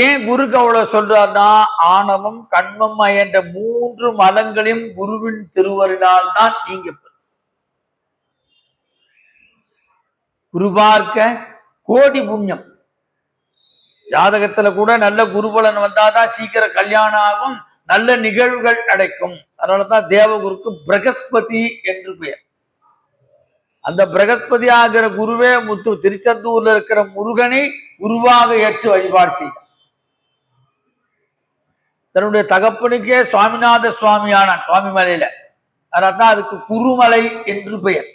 [SPEAKER 1] ஏன் குருக்கு அவ்வளவு சொல்றார்னா, ஆணவம் கண்மம் என்ற 3 மலங்களையும் குருவின் திருவருளால் தான் நீங்க குரு பார்க்க கோடி புண்ணியம். ஜாதகத்துல கூட நல்ல குருபலன் வந்தாதான் சீக்கிரம் கல்யாணம் ஆகும், நல்ல நிகழ்வுகள் கிடைக்கும். அதனாலதான் தேவகுருக்கு பிரகஸ்பதி என்று பெயர். அந்த பிரகஸ்பதி ஆகிற குருவே திருச்செந்தூர்ல இருக்கிற முருகனை குருவாக ஏற்று வழிபாடு செய்தார். தன்னுடைய தகப்பனுக்கே சுவாமிநாத சுவாமியானான் சுவாமி மலையில. அதனால்தான் அதுக்கு குருமலை என்று பெயர்.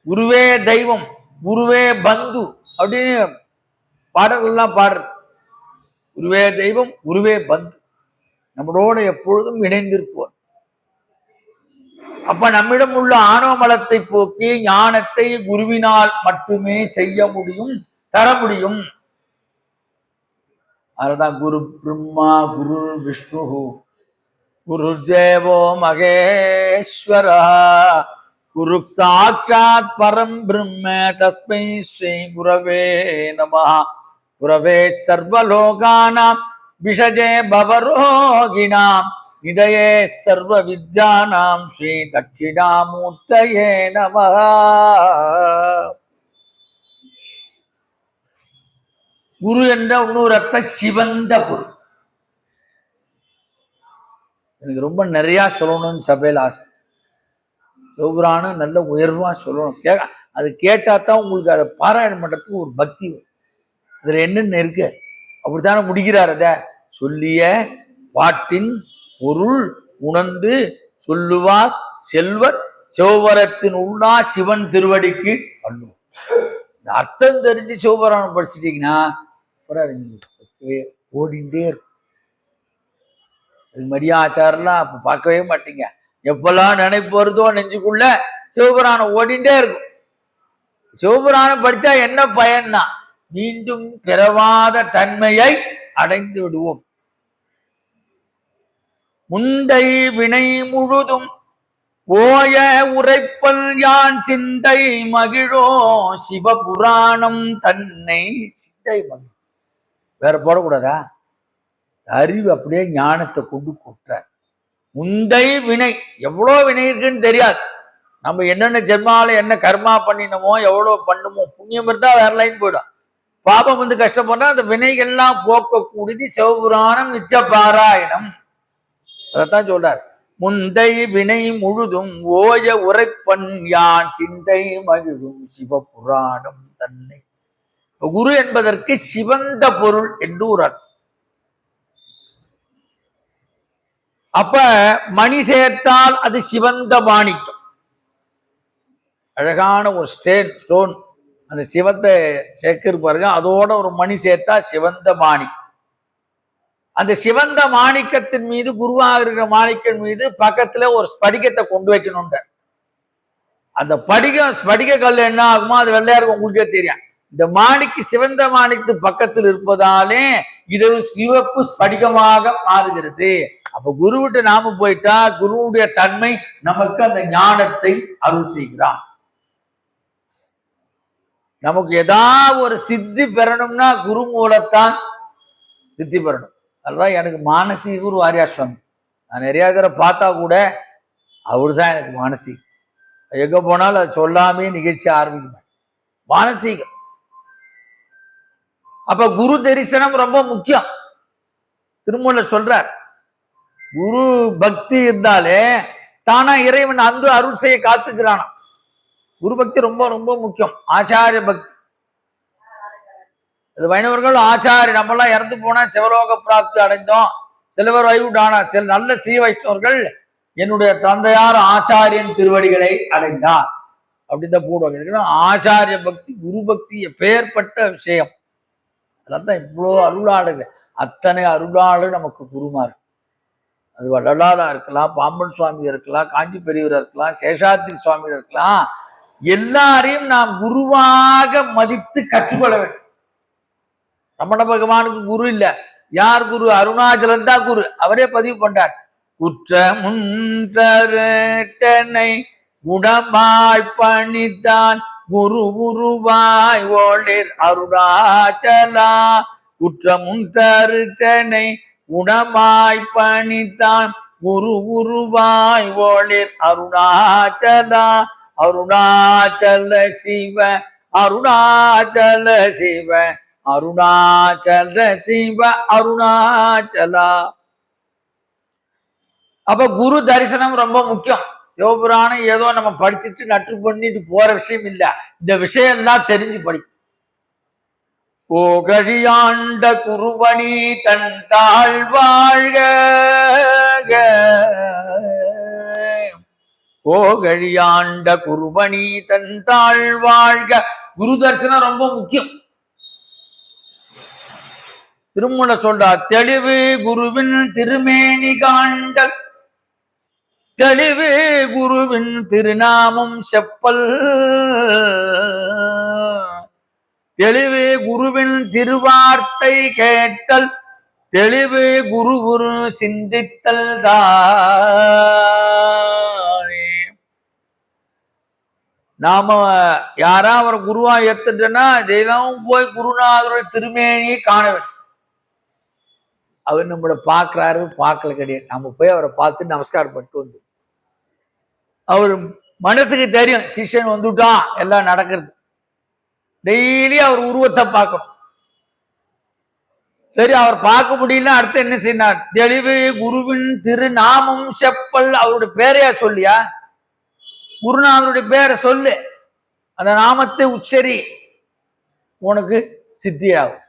[SPEAKER 1] குருவே தெய்வம், குருவே பந்து அப்படின்னு பாடல்கள்லாம் பாடுறது. குருவே தெய்வம், குருவே பந்து, நம்மளோட எப்பொழுதும் இணைந்திருப்போம். அப்ப நம்மிடம் உள்ள ஆணவ மலத்தை போக்கி ஞானத்தை குருவினால் மட்டுமே செய்ய முடியும், தர முடியும். அதுதான் குரு பிரம்மா குரு விஷ்ணு குரு தேவோ மகேஸ்வரா குரு சாட்சாத் பரம் பிரம்ம தஸ்மை ஸ்ரீ குரவே நமஹ. குரவே சர்வலோகானாம் விஷஜே பவரோகிணாம் இதயே சர்வ வித்யானாம் ஸ்ரீ தட்சிணாமூர்த்தயே நமஹ. குரு என்ற இன்னொரு அர்த்தம் சிவந்த பொருள். எனக்கு ரொம்ப நிறைய சொல்லணும்னு சபையில் ஆசை. சிவபுராணம் நல்ல உயர்வா சொல்லணும். அது கேட்டாதான் உங்களுக்கு அதை பாராயணம் பண்றதுக்கு ஒரு பக்தி வரும். இதுல என்னென்ன இருக்கு அப்படித்தானே முடிக்கிறார். அத சொல்லிய பாட்டின் பொருள் உணர்ந்து சொல்லுவார் செல்வர் சிவபுரத்தின் உள்ளா சிவன் திருவடிக்கு பண்ணுவோம். இந்த அர்த்தம் தெரிஞ்சு சிவபுராணம் படிச்சுட்டீங்கன்னா ஓடிண்டே இருக்கும். மரியாச்சாரெல்லாம் அப்ப பார்க்கவே மாட்டீங்க. எப்பெல்லாம் நினைப்பு வருதோ நெஞ்சுக்குள்ள சிவபுராணம் ஓடிண்டே இருக்கும். சிவபுராணம் படிச்சா என்ன பயன்னா, மீண்டும் பிறவாத தன்மையை அடைந்து விடுவோம். முந்தை வினை முழுதும் ஓய உரைப்பல் யான் சிந்தை மகிழோ சிவபுராணம் தன்னை. சிந்தை மகிழ் வேற போடக்கூடாதா? அறிவு அப்படியே ஞானத்தை கொண்டு கூட்டார். முந்தை வினை, எவ்வளோ வினை இருக்குன்னு தெரியாது. நம்ம என்னென்ன ஜென்மால என்ன கர்மா பண்ணினமோ, எவ்வளோ பண்ணுமோ, புண்ணியம் இருந்தா வேற லைன் போயிடும். பாபம் வந்து கஷ்டப்படுறா அந்த வினைகள்லாம் போக்கக்கூடியது சிவபுராணம் நித்திய பாராயணம். அதைத்தான் சொல்றார். முந்தை வினை முழுதும் ஓய உரைப்பன் யான் சிந்தை மகிழும் சிவபுராணம் தன்னை. குரு என்பதற்கு சிவந்த பொருள் என்று ஒரு அர்த்தம். அப்ப மணி சேர்த்தால் அது சிவந்த மாணிக்கம். அழகான ஒரு ஸ்டோன், அந்த சிவத்தை சேர்க்கிற பாருங்க, அதோட ஒரு மணி சேர்த்தா சிவந்த மாணிக்கம். அந்த சிவந்த மாணிக்கத்தின் மீது, குருவாக இருக்கிற மாணிக்கம் மீது பக்கத்துல ஒரு ஸ்படிகத்தை கொண்டு வைக்கணும்ன்ற. அந்த ஸ்படிக கல் என்ன ஆகுமோ அது வெள்ளையாருக்கு உங்களுக்கே தெரியும். இந்த மாணிக்கு சிவந்த மாணிக்கு பக்கத்தில் இருப்பதாலே இது சிவப்பு ஸ்படிகமாக மாறுகிறது. அப்ப குருவிட்டு நாம போயிட்டா குருவுடைய தன்மை நமக்கு அந்த ஞானத்தை அருள் செய்கிறான். நமக்கு ஏதாவது ஒரு சித்தி பெறணும்னா குரு மூலத்தான் சித்தி பெறணும். அதுதான் எனக்கு மானசீக குரு வாரியார் சுவாமி. நான் நிறைய தடவை பார்த்தா கூட அவரு தான் எனக்கு மானசீகம். எங்க போனாலும் அது சொல்லாமே நிகழ்ச்சி ஆரம்பிக்கும். மானசீகம். அப்ப குரு தரிசனம் ரொம்ப முக்கியம். திருமூலர் சொல்றார், குரு பக்தி இருந்தாலே தானா இறைவன் அந்த அருள் செய்ய காத்துக்கிறானா. குரு பக்தி ரொம்ப ரொம்ப முக்கியம். ஆச்சாரிய பக்தி, அது வைணவர்கள் ஆச்சாரி. நம்மெல்லாம் இறந்து போனா சிவலோக பிராப்தி அடைந்தோம், சிலவர் வைகுண்டானா. சில நல்ல சீ வைஷ்ணவர்கள் என்னுடைய தந்தையார் ஆச்சாரியன் திருவடிகளை அடைந்தார் அப்படின்தான் போடுவாங்க. ஆச்சாரிய பக்தி, குரு பக்தி எப்பேற்பட்ட விஷயம். அதான் இவ்வளோ அருளாளர்கள், அத்தனை அருளாளர் நமக்கு குருமார். அது வள்ளலாரா இருக்கலாம், பாம்பன் சுவாமி இருக்கலாம், காஞ்சி பெரியவர் இருக்கலாம், சேஷாத்திரி சுவாமிகள் இருக்கலாம். எல்லாரையும் நாம் குருவாக மதித்து கற்றுக்கொள்ள வேண்டும். ரமண பகவானுக்கு குரு இல்ல. யார் குரு? அருணாச்சலன் தான் குரு. அவரே பதிவு பண்றார், குற்றமுன்றனை குணமாய் பணித்தான் குரு குருவாய் ஓளிர் அருணாச்சலா. குற்றமும் தருத்தனை குணமாய் பணித்தான் குரு குருவாய் ஓளிர் அருணாச்சலா. அருணாச்சல சிவ அருணாச்சல சிவ அருணாச்சல சிவ அருணாச்சலா. அப்ப குரு தரிசனம் ரொம்ப முக்கியம். சிவபுராணம் ஏதோ நம்ம படிச்சுட்டு நட்டு பண்ணிட்டு போற விஷயம் இல்ல. இந்த விஷயம் எல்லாம் தெரிஞ்சு படிக்கும். ஓகழியாண்ட குருவணி தன் தாழ் வாழ்க, ஓகழியாண்ட குருவணி தன் தாழ் வாழ்க. குரு தரிசனம் ரொம்ப முக்கியம். திருமூல சொல்றார், தெளிவு குருவின் திருமேனி காண்டல், தெளிவு குருவின் திருநாமம் செப்பல், தெளிவு குருவின் திருவார்த்தை கேட்டல், தெளிவு குரு குரு சிந்தித்தல் தானே. நாம யாரா அவர் குருவா ஏத்துட்டோன்னா தினமும் போய் குருநாதருடைய திருமேனியை காண வேண்டும். அவர் நம்மளை பார்க்கிறாரு பார்க்கல கிடையாது. நம்ம போய் அவரை பார்த்து நமஸ்காரம் பண்ணிட்டு வந்து, அவர் மனசுக்கு தெரியும் சிஷ்யன் வந்துட்டான், எல்லாம் நடக்கிறது. டெய்லி அவர் உருவத்தை பார்க்கணும். சரி, அவர் பார்க்க முடியல, அடுத்து என்ன செய்யணும்? தெளிவு குருவின் திருநாமம் செப்பல். அவருடைய பேரையா சொல்லியா? குருநாதருடைய பேரை சொல்லு, அந்த நாமத்தை உச்சரி, உனக்கு சித்தியாகும்.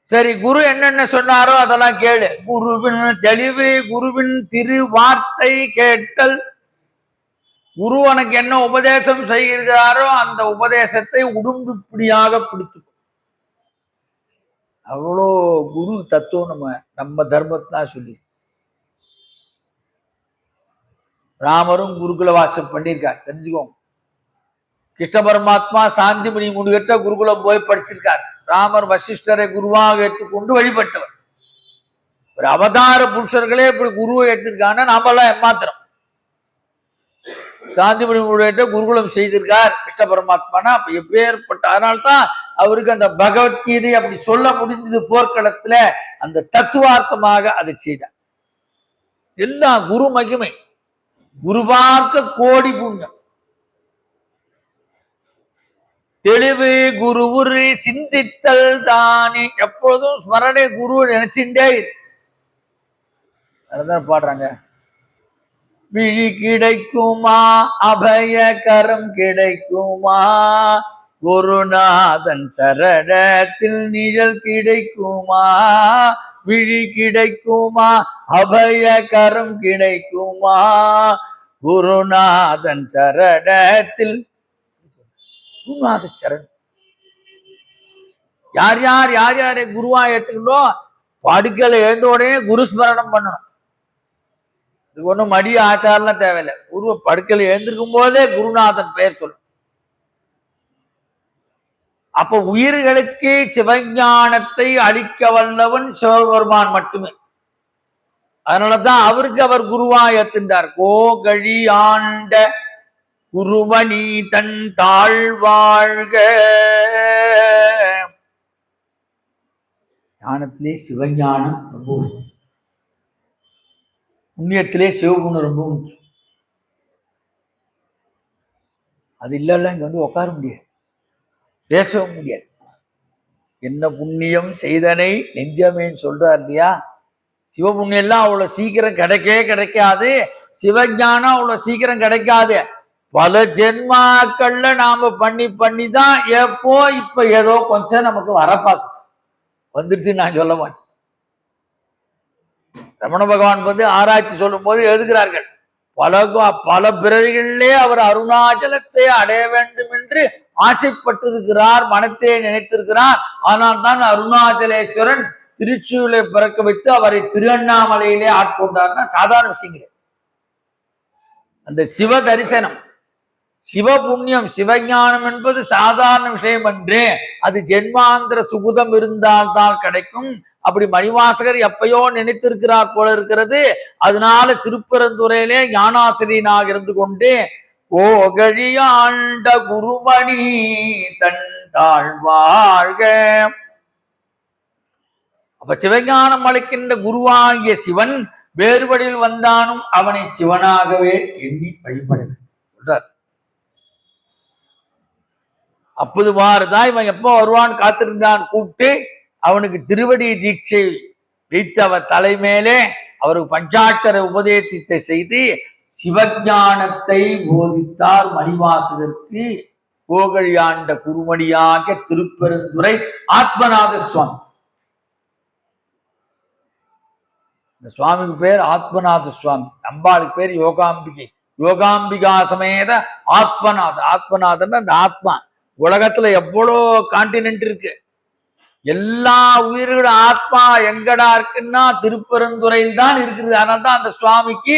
[SPEAKER 1] சரி, குரு என்னென்ன சொன்னாரோ அதெல்லாம் கேளு. குருவின் தெளிவு குருவின் திரு வார்த்தை கேட்டல். குரு உனக்கு என்ன உபதேசம் செய்கிறாரோ அந்த உபதேசத்தை உடும்புப்படியாக பிடித்து. அவ்வளோ குரு தத்துவம் நம்ம தர்மத்தான் சொல்லி. ராமரும் குருகுல வாசம் பண்ணியிருக்கார், தெரிஞ்சுக்கோங்க. கிருஷ்ண பரமாத்மா சாந்திமணி முடிவெற்ற குருகுலம் போய் படிச்சிருக்கார். ராமர் வசிஷ்டரை குருவாக ஏற்றுக்கொண்டு வழிபட்டவர். ஒரு அவதார புருஷர்களே இப்படி குருவை ஏற்றிருக்காங்கன்னா நாமெல்லாம் ஏமாத்திரம். சாந்திமணி முடிவெற்ற குருகுலம் செய்திருக்கார் கிருஷ்ண பரமாத்மானா அப்ப எப்பேற்பட்ட. அதனால்தான் அவருக்கு அந்த பகவத்கீதை அப்படி சொல்ல முடிஞ்சது. போர்க்களத்துல அந்த தத்துவார்த்தமாக அதை செய்தார். எல்லாம் குரு மகிமை. குரு பார்க்க கோடி புண்ணியம். தெளிவு குரு உரு சிந்தித்தல் தானே. எப்பொழுதும் ஸ்மரணை குரு நினைச்சுட்டே அதுதான் பாடுறாங்க. விழி கிடைக்குமா, அபய கரம் கிடைக்குமா, குருநாதன் சரணத்தில் நிழல் கிடைக்குமா, விழி கிடைக்குமா, அபயகரம் கிடைக்குமா, குருநாதன் சரணத்தில். குருநாத சரண் யார் யார் யார் யாரை குருவா ஏத்துக்கிட்டோம், படுக்கையில எழுந்த உடனே குரு ஸ்மரணம் பண்ணணும். இது ஒண்ணும் மடிய ஆச்சாரம் தேவையில்லை. குருவ படுக்கையில எழுந்திருக்கும் போதே குருநாதன் பெயர் சொல்லணும். அப்ப உயிர்களுக்கு சிவஞானத்தை அளிக்க வல்லவன் சிவபெருமான் மட்டுமே. அதனாலதான் அவருக்கு அவர் குருவா ஏத்துட்டார். கோகழி ஆண்ட குருவனி தன் தாழ்வாழ்க. ஞானத்திலே சிவஞானம் ரொம்ப முக்கியம். புண்ணியத்திலே சிவகுணம் ரொம்ப முக்கியம். அது இல்லைல்ல இங்க வந்து உட்கார முடியாது, பேசவும் முடியாது. என்ன புண்ணியம் செய்தனை நெஞ்சமேன்னு சொல்றார் இல்லையா. சிவபுண்ணியம் எல்லாம் அவ்வளவு சீக்கிரம் கிடைக்காது. சிவஞானம் அவ்வளவு சீக்கிரம் கிடைக்காது. பல ஜென்மாக்கள்ல நாம பண்ணி தான் எப்போ இப்ப ஏதோ கொஞ்சம் நமக்கு வரப்பாக்கு வந்துடுச்சு. நான் சொல்ல மாட்டேன். ரமண பகவான் வந்து ஆராய்ச்சி சொல்லும் போது எழுதுகிறார்கள், பல பிறவிகளிலே அவர் அருணாச்சலத்தை அடைய வேண்டும் என்று ஆசைப்பட்டிருக்கிறார், மனத்தை நினைத்திருக்கிறார். ஆனால் தான் அருணாச்சலேஸ்வரன் திருச்சூரை பிறக்க வைத்து அவரை திருவண்ணாமலையிலே ஆட்கொண்டார்னா சாதாரண விஷயம் கிடையாது. அந்த சிவ தரிசனம், சிவ புண்ணியம், சிவஞானம் என்பது சாதாரண விஷயம் அன்றே. அது ஜென்மாந்திர சுகுதம் இருந்தால்தான் கிடைக்கும். அப்படி மணிவாசகர் எப்பயோ நினைத்திருக்கிறார் போல இருக்கிறது. அதனால திருப்பரந்துறையிலே ஞானாசிரியனாக இருந்து கொண்டு ஓகழியாண்ட குருமணி தன் தாழ்வாழ்க. அப்ப சிவஞானம் அளிக்கின்ற குருவாகிய சிவன் வேறுபடியில் வந்தானும் அவனை சிவனாகவே எண்ணி வழிபட சொல்றார். அப்போது மாறுதான் இவன் எப்போ வருவான் காத்திருந்தான். கூப்பிட்டு அவனுக்கு திருவடி தீட்சை வைத்து அவர் தலைமையிலே அவருக்கு பஞ்சாட்சர உபதேசத்தை செய்து சிவஞானத்தை போதித்தார் மணிவாசகருக்கு. கோகழியாண்ட குருமணியாக திருப்பெருந்துறை ஆத்மநாத சுவாமி. இந்த சுவாமிக்கு பேர் ஆத்மநாத சுவாமி. அம்பாளுக்கு பேர் யோகாம்பிகை. யோகாம்பிகா சமேத ஆத்மநாத. ஆத்மநாதன் அந்த ஆத்மா. உலகத்துல எவ்வளோ கான்டினென்ட் இருக்கு. எல்லா உயிர்களோட ஆத்மா எங்கடா இருக்குன்னா திருப்பெருந்துறையில் தான் இருக்கிறது. அதனால தான் அந்த சுவாமிக்கு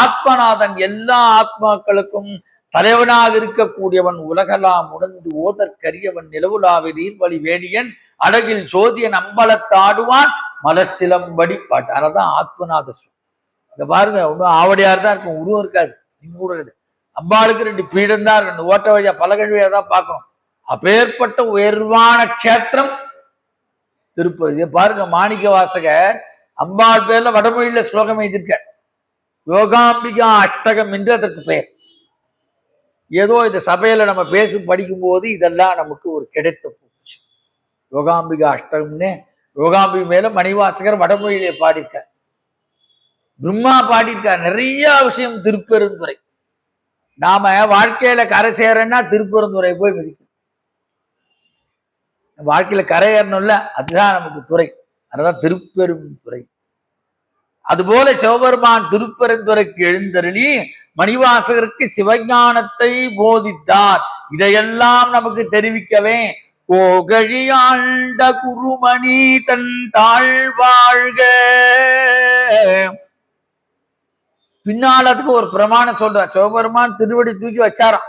[SPEAKER 1] ஆத்மநாதன். எல்லா ஆத்மாக்களுக்கும் தலைவனாக இருக்கக்கூடியவன். உலகெல்லாம் உணர்ந்து ஓதற்கரியவன். நிலவுலாவில் நீர்வழி வேடியன் அழகில் சோதியன் அம்பலத்தாடுவான் மலர்சிலம்படி பாட்டு. அதனால்தான் ஆத்மநாத சுவாமி. இங்க பாருங்க, ஒன்றும் ஆவடியார் தான் இருக்கும், உருவம் இருக்காது. நீங்க கூட இருக்குது. அம்பாளுக்கு 2 பீடம் தான், 2 ஓட்ட வழியா பலகழியா தான் பார்க்கணும். அப்பேற்பட்ட உயர்வான கஷேத்திரம் திருப்பதி. இதை பாருங்க, மாணிக்க வாசகர் அம்பாள் பேர்ல வடமொழியில ஸ்லோகம் எழுதியிருக்க. யோகாம்பிகா அஷ்டகம் என்று அதற்கு பெயர். ஏதோ இந்த சபையில நம்ம படிக்கும் போது இதெல்லாம் நமக்கு ஒரு கிடைத்த போச்சு. யோகாம்பிகா அஷ்டகம்னு யோகாம்பிகை மேல மணிவாசகர் வடமொழியிலே பாடியிருக்கார். பிரம்மா பாடியிருக்கார். நிறைய விஷயம் திருப்பெருந்துறை. நாம வாழ்க்கையில கரை சேரன்னா திருப்பெருந்துறை போய் மிதிக்கணும். வாழ்க்கையில கரை ஏறணும்ல, அதுதான் நமக்கு துறை. அதுதான் திருப்பெரும் துறை. அதுபோல சிவபெருமான் திருப்பெருந்துறைக்கு எழுந்தருளி மணிவாசகருக்கு சிவஞானத்தை போதித்தார். இதையெல்லாம் நமக்கு தெரிவிக்கவே கோகழியாண்ட குருமணி தன் தாழ்வாழ்க. பின்னால் அதுக்கு ஒரு பிரமாணம் சொல்றார். சிவபெருமான் திருவடி தூக்கி வச்சாராம்.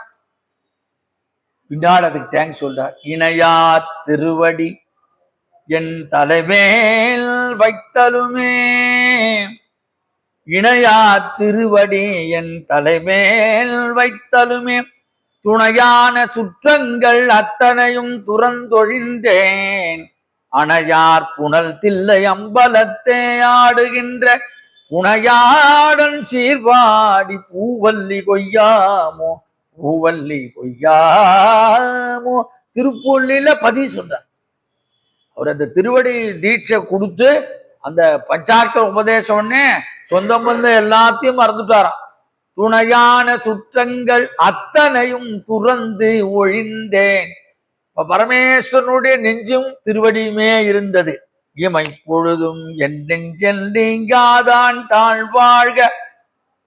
[SPEAKER 1] பின்னால் அதுக்கு தேங்க்ஸ் சொல்றார். இணையா திருவடி என் தலைமேல் வைத்தலுமே. இணையா திருவடி என் தலைமேல் வைத்தலுமே. துணையான சுற்றங்கள் அத்தனையும் துறந்தொழிந்தேன். அணையார் புனல் தில்லை அம்பலத்தே ஆடுகின்ற புனையாடன் சீர்வாடி பூவல்லி கொய்யாமோ பூவல்லி கொய்யாமோ. திருப்பூர்ல பதிவு சொல்றார். அவர் அந்த திருவடி தீட்சை கொடுத்து அந்த பஞ்சாட்சர உபதேசம் சொந்த பந்த எல்லாத்தையும் மறந்துட்டாராம். துணையான சுற்றங்கள் அத்தனையும் துறந்து ஒழிந்தேன். இப்ப பரமேஸ்வரனுடைய நெஞ்சும் திருவடியுமே இருந்தது. இமைப்பொழுதும் என் நெஞ்சல் நீங்காதான் தாழ்வாழ்க.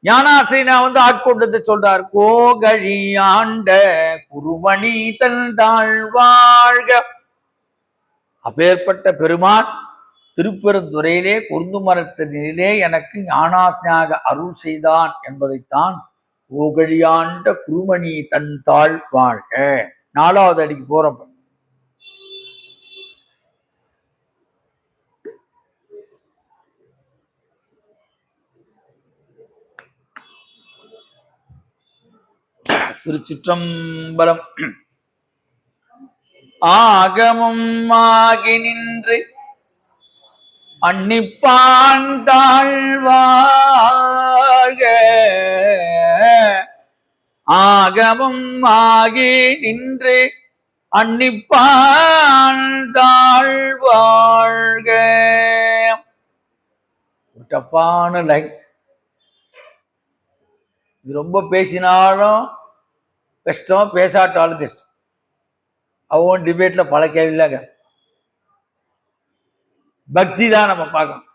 [SPEAKER 1] ஞானாசிரியனா ஆட்கொண்டதை சொல்றார். கோகழி ஆண்ட குருமணி தன் தாழ்வாழ்க. அப்பேற்பட்ட பெருமான் திருப்பெருந்துறையிலே குருந்து மரத்தினிலே எனக்கு ஞானாசிரியாக அருள் செய்தான் என்பதைத்தான் கோகழியாண்ட குருமணி தன் தாழ்வாழ்க. 4வது அடிக்கு போறப்ப திருச்சிற்றம்பலம். ஆகமும் ஆகி நின்று அன்னிப்பான் தாழ்வாழ்க. ஆகமும் ஆகி நின்று அன்னிப்பான் தாழ்வாழ்க. டஃப்பான லைன். இது ரொம்ப பேசினாலும் கஷ்டம், பேசாட்டாலும் கஷ்டம். அவன் டிபேட்ல பல கேள்வியில பக்தி தான் நம்ம பார்க்கணும்.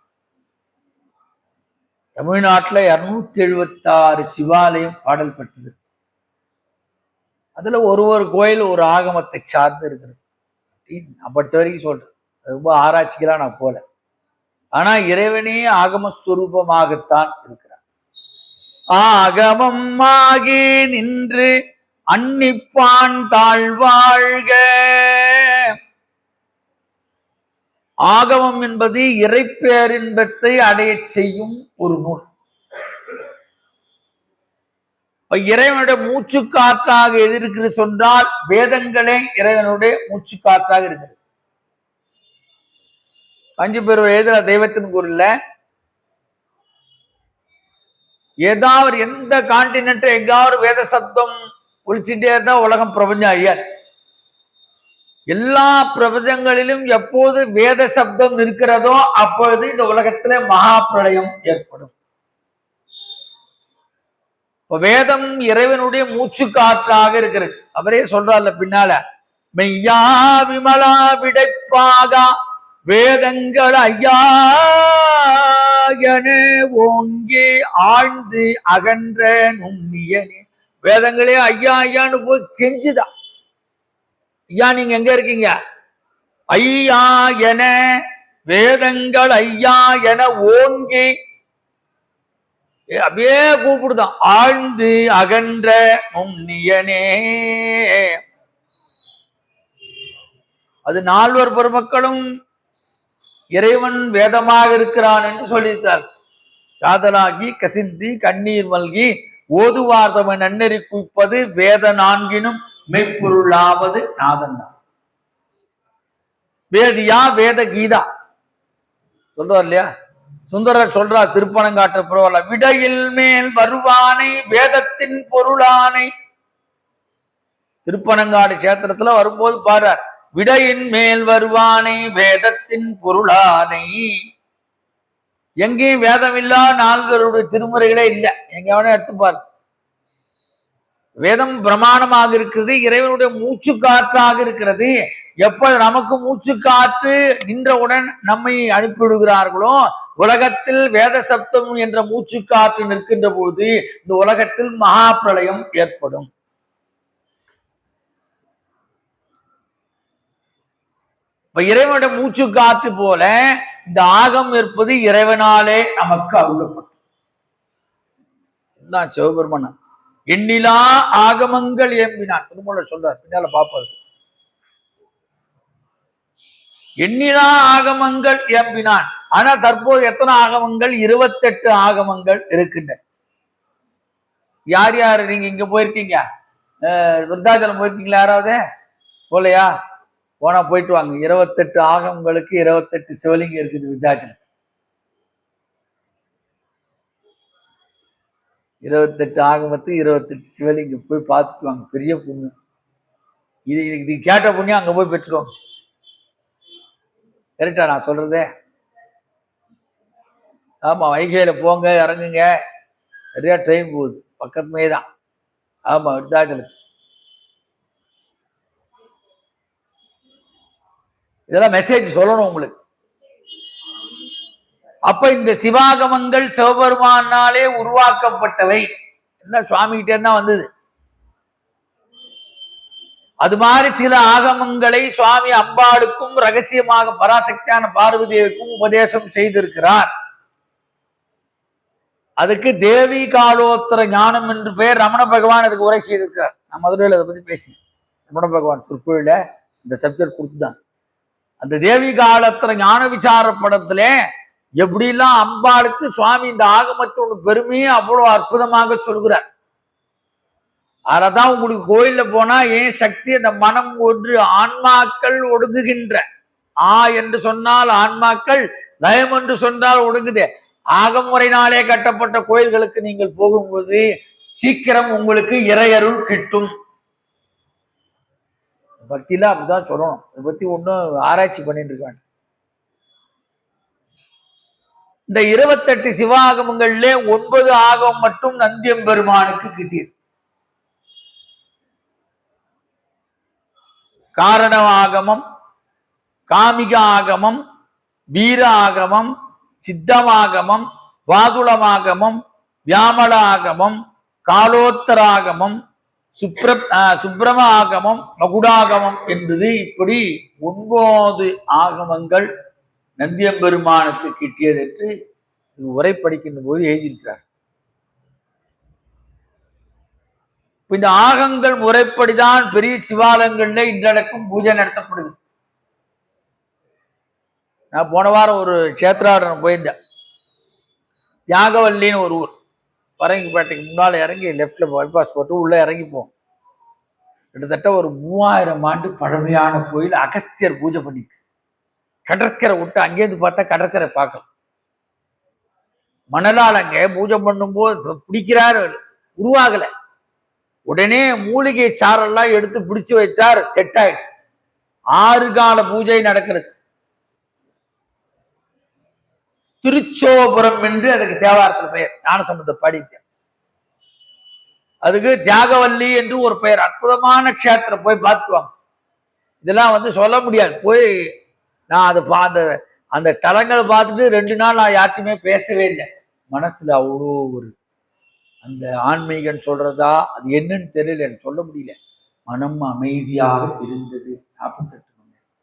[SPEAKER 1] தமிழ்நாட்டில் 276 சிவாலயம் பாடல் பெற்றது. அதுல ஒரு கோயில் ஒரு ஆகமத்தை சார்ந்து இருக்கிறது. நான் படிச்ச வரைக்கும் சொல்றேன். ரொம்ப ஆராய்ச்சிக்கெல்லாம் நான் போல. ஆனா இறைவனே ஆகமஸ்வரூபமாகத்தான் இருக்கிறார். ஆகமம் ஆகி நின்று அன்னிப்பான் தாழ்வாழ்க. ஆகமம் என்பது இறைப்பேரின்பத்தை அடைய செய்யும் ஒரு நூல். இறைவனுடைய மூச்சு காற்றாக எது இருக்கிறது சொன்னால் வேதங்களே இறைவனுடைய மூச்சு காற்றாக இருக்கிறது. காஞ்சி பெருவர் எழுதுற தெய்வத்தின் குரல்ல ஏதாவது எந்த கான்டினென்ட் எங்காவது வேத சப்தம் ஒழிச்சுட்டே இருந்தா உலகம் பிரபஞ்சம் அழியாது. எல்லா பிரபஞ்சங்களிலும் எப்போது வேத சப்தம் இருக்கிறதோ அப்பொழுது இந்த உலகத்துல மகா பிரளயம் ஏற்படும். வேதம் இறைவனுடைய மூச்சு காற்றாக இருக்கிறது. அவரே சொல்றாருல பின்னால, மெய்யா விமலா விடைப்பாகா வேதங்கள் ஐயாயனே ஓங்கி ஆழ்ந்து அகன்ற நுண்ணியனே. வேதங்களே ஐயா ஐயான்னு போய் கெஞ்சுதான். ஐயா நீங்க எங்க இருக்கீங்க? ஐயா என வேதங்கள் ஐயா என ஓங்கி அப்படியே கூப்பிடுதான். ஆழ்ந்து அகன்ற நுண்ணியனே. அது 4 பெருமக்களும் இறைவன் வேதமாக இருக்கிறான் என்று சொல்லியிருத்தார். காதலாகி கசிந்தி கண்ணீர் மல்கி ஓதுவார்தமை நன்னெறி குய்ப்பது வேத 4னும் மெய்ப்பொருளாவது நாதன் தான். வேதியா வேத கீதா சொல்றார் இல்லையா? சுந்தரர் சொல்றார் திருப்பனங்காட்ட புறவல்ல, விடையில் மேல் வருவானை வேதத்தின் பொருளானை. திருப்பனங்காடு கஷேத்திரத்துல வரும்போது பாடுறார், விடையின் மேல் வருவானை வேதத்தின் பொருளானை. எங்கேயும் வேதம் இல்லா 4 திருமுறைகளே இல்லை. எங்க வேணா எடுத்துப்பாரு. வேதம் பிரமாணமாக இருக்கிறது, இறைவனுடைய மூச்சு காற்றாக இருக்கிறது. எப்ப நமக்கு மூச்சு காற்று நின்றவுடன் நம்மை அனுப்பிவிடுகிறார்களோ, உலகத்தில் வேத சப்தம் என்ற மூச்சு காற்று நிற்கின்ற பொழுது இந்த உலகத்தில் மகா பிரளயம் ஏற்படும். இப்ப இறைவனுடைய மூச்சு காற்று போல இந்த ஆகம் இருப்பது இறைவனாலே நமக்கு அருளப்படும். சிவபெருமன் எண்ணிலா ஆகமங்கள் ஏம்பினான். திருமூல சொல்றார், பின்னால பார்ப்பது. எண்ணிலா ஆகமங்கள் ஏம்பினான். ஆனா தற்போது எத்தனை ஆகமங்கள்? 28 ஆகமங்கள் இருக்கின்றன. யார் யாரு நீங்க இங்க போயிருக்கீங்க? விருத்தாச்சலம் போயிருக்கீங்களா? யாராவது போலையா? போனா போயிட்டு வாங்க. 28 ஆகமங்களுக்கு 28 சிவலிங்கம் இருக்குது விருத்தாச்சலம். 28 ஆகமத்து 28 சிவலிங்கம் போய் பார்த்துட்டு வாங்க. பெரிய புண்ணியம். இது கேட்ட புண்ணியம் அங்க போய் பெற்றுக்கோங்க. கரெக்டா நான் சொல்றதே? ஆமா, வைகையில போங்க, இறங்குங்க. நிறைய ட்ரெயின் போகுது, பக்கத்துமே தான். ஆமா, விருத்தாச்சலம். இதெல்லாம் மெசேஜ் சொல்லணும் உங்களுக்கு. அப்ப இந்த சிவாகமங்கள் சிவபெருமானாலே உருவாக்கப்பட்டவை என்ன சுவாமி கிட்டே தான் வந்தது. அது மாதிரி சில ஆகமங்களை சுவாமி அம்பாளுக்கும் ரகசியமாக பராசக்தியான பார்வதிக்கும் உபதேசம் செய்திருக்கிறார். அதுக்கு தேவி காலோத்தர ஞானம் என்று பெயர். ரமண பகவான் அதுக்கு உரை செய்திருக்கிறார். நான் மதுரையில் அதை பத்தி பேசினேன். ரமண பகவான் சொற்பொழில இந்த சப்ஜெக்ட் கொடுத்துதான். அந்த தேவி காலோத்தர ஞான விசார படத்திலே எப்படிலாம் அம்பாளுக்கு சுவாமி இந்த ஆகமத்தோட பெருமையை அவ்வளவு அற்புதமாக சொல்கிறார். அததான் உங்களுக்கு கோயில்ல போனா ஏன் சக்தி அந்த மனம் ஒன்று ஆன்மாக்கள் ஒடுங்குகின்ற என்று சொன்னால் ஆன்மாக்கள், லயம் என்று சொன்னால் ஒடுங்குது. ஆகமுறையினாலே கட்டப்பட்ட கோயில்களுக்கு நீங்கள் போகும்போது சீக்கிரம் உங்களுக்கு இறையருள் கிட்டும். பக்தியில அப்படிதான் சொல்லணும். இதை பத்தி ஒன்றும் ஆராய்ச்சி பண்ணிட்டு இருக்காங்க. இந்த 28 சிவாகமங்கள்ல 9 ஆகமம் மட்டும் நந்தியம்பெருமானுக்கு கிட்டியது. காரண ஆகமம், காமிக ஆகமம், வீர ஆகமம், சித்தமாகமம், வாதுளமாகமம், வியாமல ஆகமம், காலோத்தராகமம், சுப்பிரம ஆகமம், மகுடாகமம் என்பது இப்படி 9 ஆகமங்கள் நந்தியம்பெருமானுக்கு கிட்டியது என்று உரை படிக்கின்ற போது எழுதியிருக்கிறார். இந்த ஆகங்கள் முறைப்படிதான் பெரிய சிவாலயங்கள்ல இன்றடக்கும் பூஜை நடத்தப்படுது. நான் போன வாரம் ஒரு கஷேத்ராடன் போயிருந்தேன். தியாகவல்லின்னு ஒரு ஊர், பரங்கிப்பேட்டைக்கு முன்னால இறங்கி லெப்ட்ல பைபாஸ் போட்டு உள்ள இறங்கி போவோம். கிட்டத்தட்ட ஒரு 3000 ஆண்டு பழமையான கோயில். அகஸ்தியர் பூஜை பண்ணிருக்கு. கடற்கரை விட்டு அங்கேருந்து பார்த்தா கடற்கரை பார்க்கலாம். மணலால் அங்கே பூஜை பண்ணும்போது பிடிக்கிறாரு, உருவாகல. உடனே மூலிகை சாரெல்லாம் எடுத்து பிடிச்சு வைத்தார், செட் ஆயிடுச்சு. 6 கால பூஜை நடக்கிறது. திருச்சோபுரம் என்று அதுக்கு தேவாரத்தில் பெயர். ஞானசம்பந்த படிக்க அதுக்கு தியாகவல்லி என்று ஒரு பெயர். அற்புதமான க்ஷேத்திரம், போய் பார்த்துவாங்க. இதெல்லாம் சொல்ல முடியாது. போய் நான் அதை அந்த தலங்களை பார்த்துட்டு 2 நாள் நான் யார்ட்டுமே பேசவே இல்லை. மனசுல அவ்வளோ ஒரு அந்த ஆன்மீகன் சொல்றதா அது என்னன்னு தெரியல, எனக்கு சொல்ல முடியல. மனம் அமைதியாக இருந்தது. 48 மணி நேரம்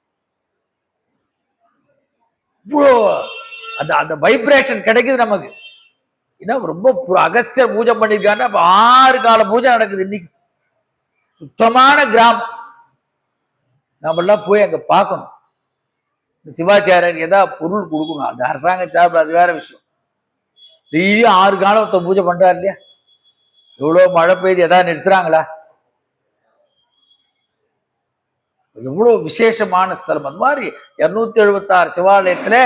[SPEAKER 1] இவ்வளோ அந்த அந்த வைப்ரேஷன் கிடைக்குது நமக்கு. ஏன்னா ரொம்ப அகஸ்தியர் பூஜை பண்ணியிருக்காங்க. அப்ப 6 கால பூஜை நடக்குது. இன்னைக்கு சுத்தமான கிராமம். நம்மளாம் போய் அங்க பார்க்கணும். சிவாச்சாரியர் ஏதாவது பொருள் கொடுக்கணும். அந்த அரசாங்க சார்பில் அது வேற விஷயம். டெய்லி 6 காலம் பூஜை பண்றாரு இல்லையா? எவ்வளவு மழை பெய்து ஏதாவது நிறுத்துறாங்களா? எவ்வளவு விசேஷமான ஸ்தலம். அது மாதிரி 276 சிவாலயத்துல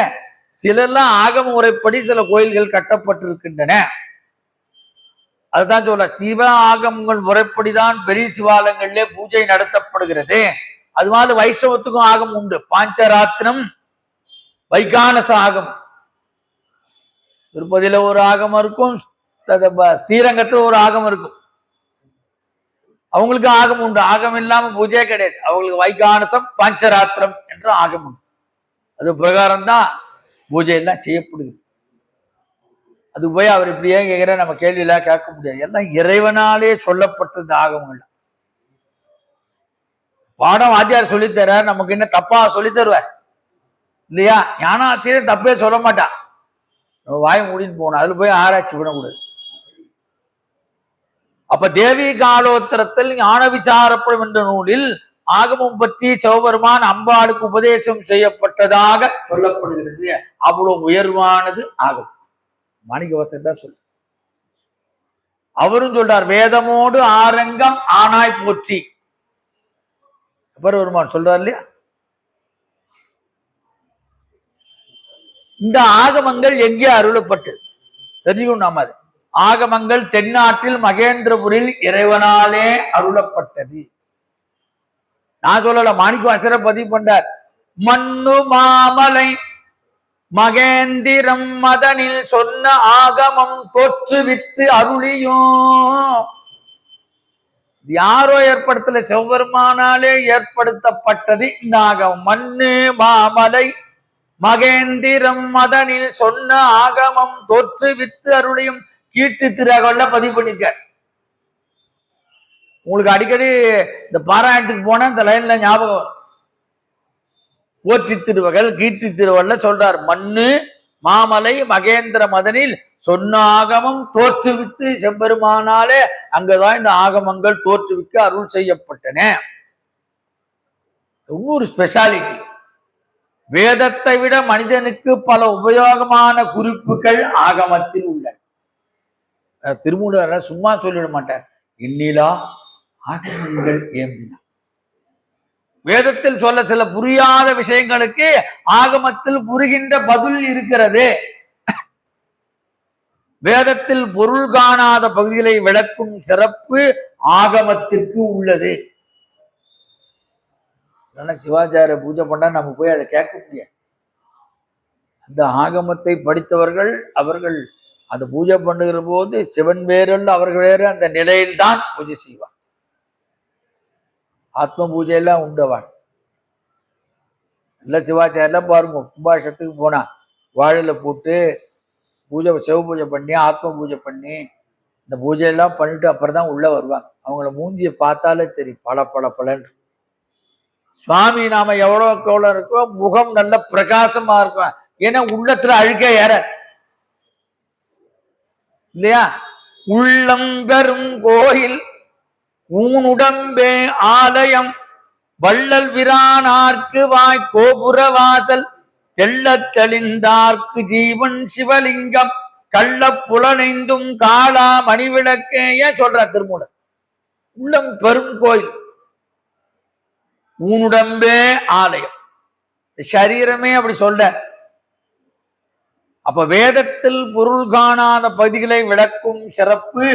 [SPEAKER 1] சிலெல்லாம் ஆகம முறைப்படி சில கோயில்கள் கட்டப்பட்டிருக்கின்றன. அதுதான் சொல்ல, சிவ ஆகமங்கள் முறைப்படிதான் பெரிய சிவாலயங்களிலே பூஜை நடத்தப்படுகிறது. அது மாதிரி வைஷ்ணவத்துக்கும் ஆகம் உண்டு. பாஞ்சராத்திரம், வைகானச ஆகம். திருப்பதியில ஒரு ஆகம் இருக்கும், ஸ்ரீரங்கத்துல ஒரு ஆகம் இருக்கும். அவங்களுக்கு ஆகம் உண்டு. ஆகம் இல்லாம பூஜை கிடையாது. அவங்களுக்கு வைகானசம், பாஞ்சராத்திரம் என்ற ஆகம் உண்டு. அது பிரகாரம் தான் பூஜை எல்லாம் செய்யப்படுது. அது போய் அவர் இப்படியே கேட்கிற நம்ம கேள்வியெல்லாம் கேட்க முடியாது. எல்லாம் இறைவனாலே சொல்லப்பட்ட இந்த ஆகமங்கள். பாடம் வாத்தியார் சொல்லித்தர, நமக்கு என்ன தப்பா சொல்லி தருவார் இல்லையா? ஞானாசிரியர் தப்பே சொல்ல மாட்டான். நம்ம வாய் மூடின்னு போகணும். அதுல போய் ஆராய்ச்சி பண்ணக்கூடாது. அப்ப தேவி காலோத்தரத்தில் ஞான விசாரப்படும் என்ற நூலில் ஆகமம் பற்றி சிவபெருமான் அம்பாளுக்கு உபதேசம் செய்யப்பட்டதாக சொல்லப்படுகிறது. அவ்வளவு உயர்வானது ஆகும். மாணிக்கவாசகர் தான் சொல்ல. அவரும் சொல்றார், வேதமோடு ஆரங்கம் ஆனாய் போற்றி. பெருமான் சொல்றார் இல்லையா? இந்த ஆகமங்கள் எங்கே அருளப்பட்டு தெரியும். நாம அது ஆகமங்கள் தென்னாட்டில் மகேந்திரபுரில் இறைவனாலே அருளப்பட்டது. நான் சொல்லல, மாணிக்கவாசகர் பதிவு பண்றார். மண்ணு மாமலை மகேந்திரம் மதனில் சொன்ன ஆகமம் தோற்றுவித்து அருளியும். யாரோ ஏற்படுத்தல, சிவபெருமானாலே ஏற்படுத்தப்பட்டது இந்த ஆகமம். மண்ணு மாமலை மகேந்திரம் மதனில் சொன்ன ஆகமம் தோற்றுவித்து அருளையும் கீர்த்தி திருகொள்ள பதிவு பண்ணிக்க. உங்களுக்கு அடிக்கடி இந்த பாராயணத்துக்கு போன இந்த லைன்ல ஞாபகம். போற்றி திருவகள் கீர்த்தி திருவள்ள சொல்றார், மண்ணு மாமலை மகேந்திர மதனில் சொன்ன ஆகமம் தோற்றுவித்து செம்பெருமானாலே அங்கதான் இந்த ஆகமங்கள் தோற்றுவிக்க அருள் செய்யப்பட்டன. இன்னொரு ஸ்பெஷாலிட்டி, வேதத்தை விட மனிதனுக்கு பல உபயோகமான குறிப்புகள் ஆகமத்தில் உள்ளன. திருமூலர் சும்மா சொல்லிட மாட்டார், இன்னிலா ஆகமங்கள் ஏம்பினார். வேதத்தில் சொல்ல சில புரியாத விஷயங்களுக்கு ஆகமத்தில் புரிகின்ற பதில் இருக்கிறது. வேதத்தில் பொருள் காணாத பகுதிகளை விளக்கும் சிறப்பு ஆகமத்திற்கு உள்ளது. சிவாச்சாரிய பூஜை பண்ணா நம்ம போய் அதை கேட்க முடியாது. அந்த ஆகமத்தை படித்தவர்கள் அவர்கள் அந்த பூஜை பண்ணுகிற போது சிவன் வேறல்ல அவர்கள் வேறு அந்த நிலையில்தான் பூஜை செய்வார். ஆத்ம பூஜையெல்லாம் உண்டவாள் இல்லை. சிவாச்சாரியெல்லாம் பாருங்க, கும்பாஷத்துக்கு போனா வாழையில போட்டு பூஜை சிவ பூஜை பண்ணி ஆத்ம பூஜை பண்ணி இந்த பூஜையெல்லாம் பண்ணிட்டு அப்புறம் தான் உள்ள வருவாங்க. அவங்கள மூஞ்சியை பார்த்தாலே தெரியும் பல பல பலன். சுவாமி நாம எவ்வளோக்கு எவ்வளோ இருக்கோ முகம் நல்ல பிரகாசமா இருக்கும். ஏன்னா உள்ளத்துல அழுக்க ஏற இல்லையா. உள்ளங்கரும் கோயில் ஊனுடம்பே ஆலயம் வள்ளல் விரானார்க்கு வாய் கோபுர வாசல் தெள்ளத் தெளிந்தார்க்கு ஜீவன் சிவலிங்கம் கள்ள புலனைந்தும் காளா மணிவிளக்கேய சொல்ற திருமூலர். உள்ளம் பெரும் கோயில், ஊனுடம்பே ஆலயம், சரீரமே அப்படி சொல்ற. அப்ப வேதத்தில் பொருள் காணாத பகுதிகளை விளக்கும் சிறப்பு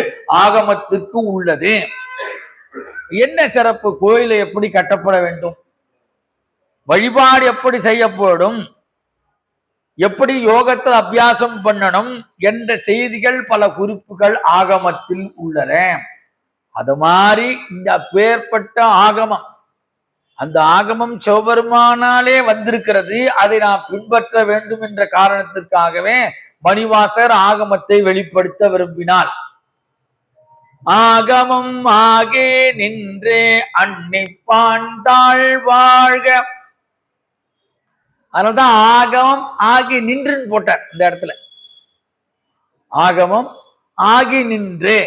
[SPEAKER 1] ஆகமத்திற்கு உள்ளது. என்ன சிறப்பு? கோயிலை எப்படி கட்டப்பட வேண்டும், வழிபாடு எப்படி செய்யப்படும், எப்படி யோகத்தில் அபியாசம் பண்ணணும் என்ற செய்திகள் பல குறிப்புகள் ஆகமத்தில் உள்ளன. அது மாதிரி இந்த பேர்பட்ட ஆகமம், அந்த ஆகமம் சிவபெருமானாலே வந்திருக்கிறது. அதை நாம் பின்பற்ற வேண்டும் என்ற காரணத்திற்காகவே மணிவாசர் ஆகமத்தை வெளிப்படுத்த விரும்பினார். ஆகமம் ஆகே நின்றே அன்னிப்பான் தாழ் வாழ்க. அதனால்தான் ஆகமம் ஆகி நின்றுன்னு போட்டார் இந்த இடத்துல. ஆகமம் ஆகி நின்றே,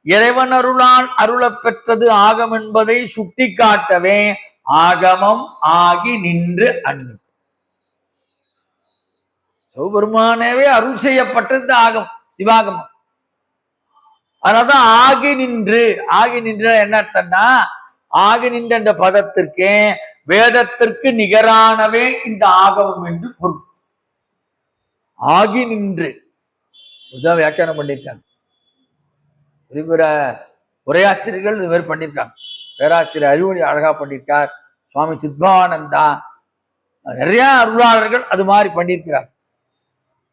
[SPEAKER 1] இறைவன் அருளால் அருள பெற்றது ஆகம் என்பதை சுட்டி காட்டவே ஆகமம் ஆகி நின்று அன்னி. சிவபெருமானவே அருள் செய்யப்பட்டது ஆகம், சிவாகமம். அதனால்தான் ஆகி நின்று. ஆகி நின்ற என்ன அர்த்தம்னா, ஆகி நின்ற என்ற பதத்திற்கு வேதத்திற்கு நிகரானவே இந்த ஆகமம் என்று பொருள். ஆகி நின்று இதுதான் வியாக்கியானம் பண்ணியிருக்காங்க. உரையாசிரியர்கள் இது மாதிரி பண்ணியிருக்காங்க. பேராசிரியர் அறிவொளி அழகா பண்ணியிருக்கார். சுவாமி சித்பானந்தா, நிறைய அருளாளர்கள் அது மாதிரி பண்ணியிருக்கிறார்.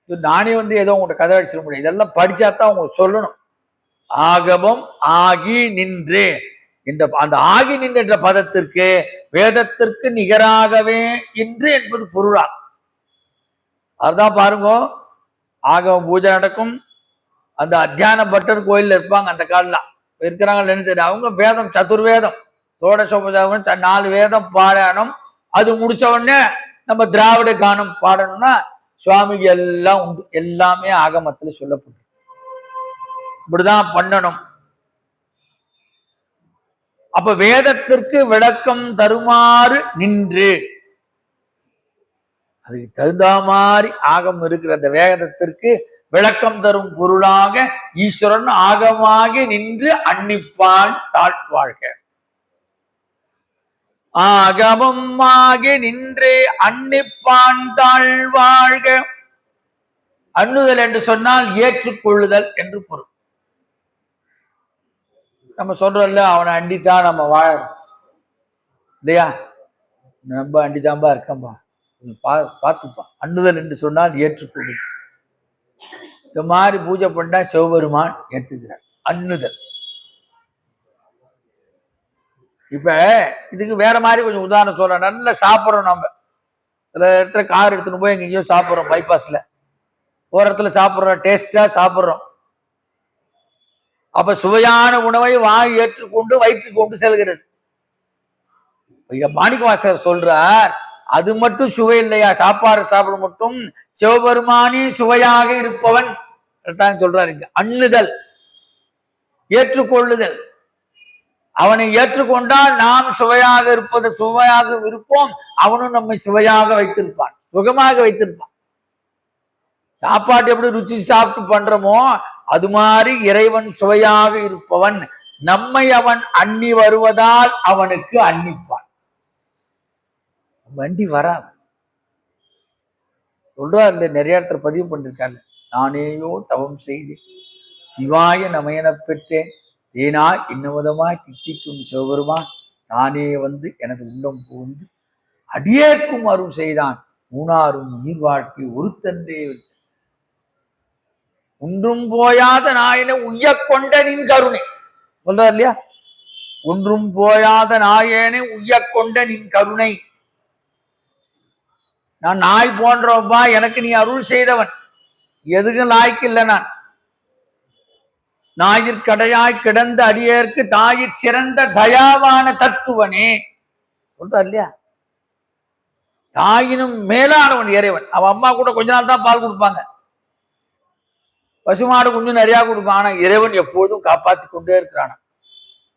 [SPEAKER 1] நானே ஏதோ உங்கள்கிட்ட கதை அடிச்சிட முடியும். இதெல்லாம் படிச்சாதான் உங்களுக்கு சொல்லணும். ஆகமம் ஆகி நின்று என்ற அந்த ஆகி நின்ற பதத்திற்கு வேதத்திற்கு நிகராகவே இன்று என்பது பொருளா. அதுதான் பாருங்க, ஆகம பூஜை நடக்கும். அந்த அத்தியான பட்டர் கோயில்ல இருப்பாங்க, அந்த காலில் இருக்கிறாங்கன்னு தெரியும். அவங்க வேதம் சதுர்வேதம் சோடசோபதாரம் 4 வேதம் பாடணும். அது முடிச்ச உடனே நம்ம திராவிட கானம் பாடணும்னா சுவாமிக்கு எல்லாம் உண்டு. எல்லாமே ஆகமத்தில் சொல்லப்படும். இப்படிதான் பண்ணணும். அப்ப வேதத்திற்கு விளக்கம் தருமாறு நின்று, அதுக்கு தகுந்த மாதிரி ஆகம் இருக்கிற அந்த வேதத்திற்கு விளக்கம் தரும் பொருளாக ஈஸ்வரன் ஆகமாகி நின்று அன்னிப்பான் தாழ்வாழ்க. ஆகமம் ஆகி நின்று அன்னிப்பான் தாழ்வாழ்க. அண்ணுதல் என்று சொன்னால் ஏற்றுக்கொள்ளுதல் என்று பொருள். நம்ம சொல்றோம்ல, அவனை அண்டித்தான் நம்ம வாழறோம் இல்லையா. ரொம்ப அண்டித்தான்பா இருக்கம்பா, பார்த்துப்பா. அண்ணுதல் என்று சொன்னால் ஏற்றுக்கொள்ளு. இந்த மாதிரி பூஜை பண்ணா சிவபெருமான் ஏற்றுக்கிறார். அண்ணுதல். இப்ப இதுக்கு வேற மாதிரி கொஞ்சம் உதாரணம் சொல்ற. நல்லா சாப்பிட்றோம் நம்ம, சில இடத்துல கார் எடுத்துன்னு போய் எங்கேயோ சாப்பிட்றோம், பைபாஸ்ல ஒரு இடத்துல சாப்பிட்றோம், டேஸ்டா சாப்பிட்றோம். அப்ப சுவையான உணவை வாய் ஏற்றுக்கொண்டு வயிற்றுக்கு கொண்டு செல்கிறது. மாணிக்கவாசகர் சொல்றார், அது மட்டும் சுவை இல்லையா, சாப்பாடு சாப்பிட மட்டும் சிவபெருமானி சுவையாக இருப்பவன் சொல்றாரு. அண்ணுதல், ஏற்றுக்கொள்ளுதல். அவனை ஏற்றுக்கொண்டால் நாம் சுவையாக இருப்போம், அவனும் நம்மை சுவையாக வைத்திருப்பான், சுகமாக வைத்திருப்பான். சாப்பாட்டு எப்படி ருச்சி சாப்பிட்டு பண்றோமோ அது மாதிரி இறைவன் சுவையாக இருப்பவன். நம்மை அவன் அண்ணி வருவதால் அவனுக்கு அன்னிப்பான். வண்டி வரா சொல்றார், நிறைய இடத்துல பதிவு பண்ணிருக்காங்க. நானேயோ தவம் செய்து சிவாய நமையன பெற்றேன், ஏனா இன்னவிதமாய் தித்திக்கும் சிவபெருமான் தானே வந்து எனது உள்ளம் புகுந்து அடியேற்கும் அருள் செய்தான், ஊனாரும் நீர் வாழ்க்கை ஒருத்தன்றே ஒன்றும் போயாத நாயனை உய்ய கொண்ட நின் கருணை சொல்றார் இல்லையா. ஒன்றும் போயாத நாயனை உய்ய கொண்ட நின் கருணை. நான் நாய் போன்றவப்பா, எனக்கு நீ அருள் செய்தவன், எதுக்கும் லாய்க்கு இல்லை. நான் ஞாயிற்கடையாய் கிடந்த அடியேற்கு தாயிற் சிறந்த தயாவான தத்துவனே சொல்றார் இல்லையா. தாயினும் மேலானவன் இறைவன். அவன் அம்மா கூட கொஞ்ச நாள் தான் பால் கொடுப்பாங்க, பசுமாடு கொஞ்சம் நிறைய கொடுப்பான். ஆனா இறைவன் எப்போதும் காப்பாற்றி கொண்டே இருக்கிறான்.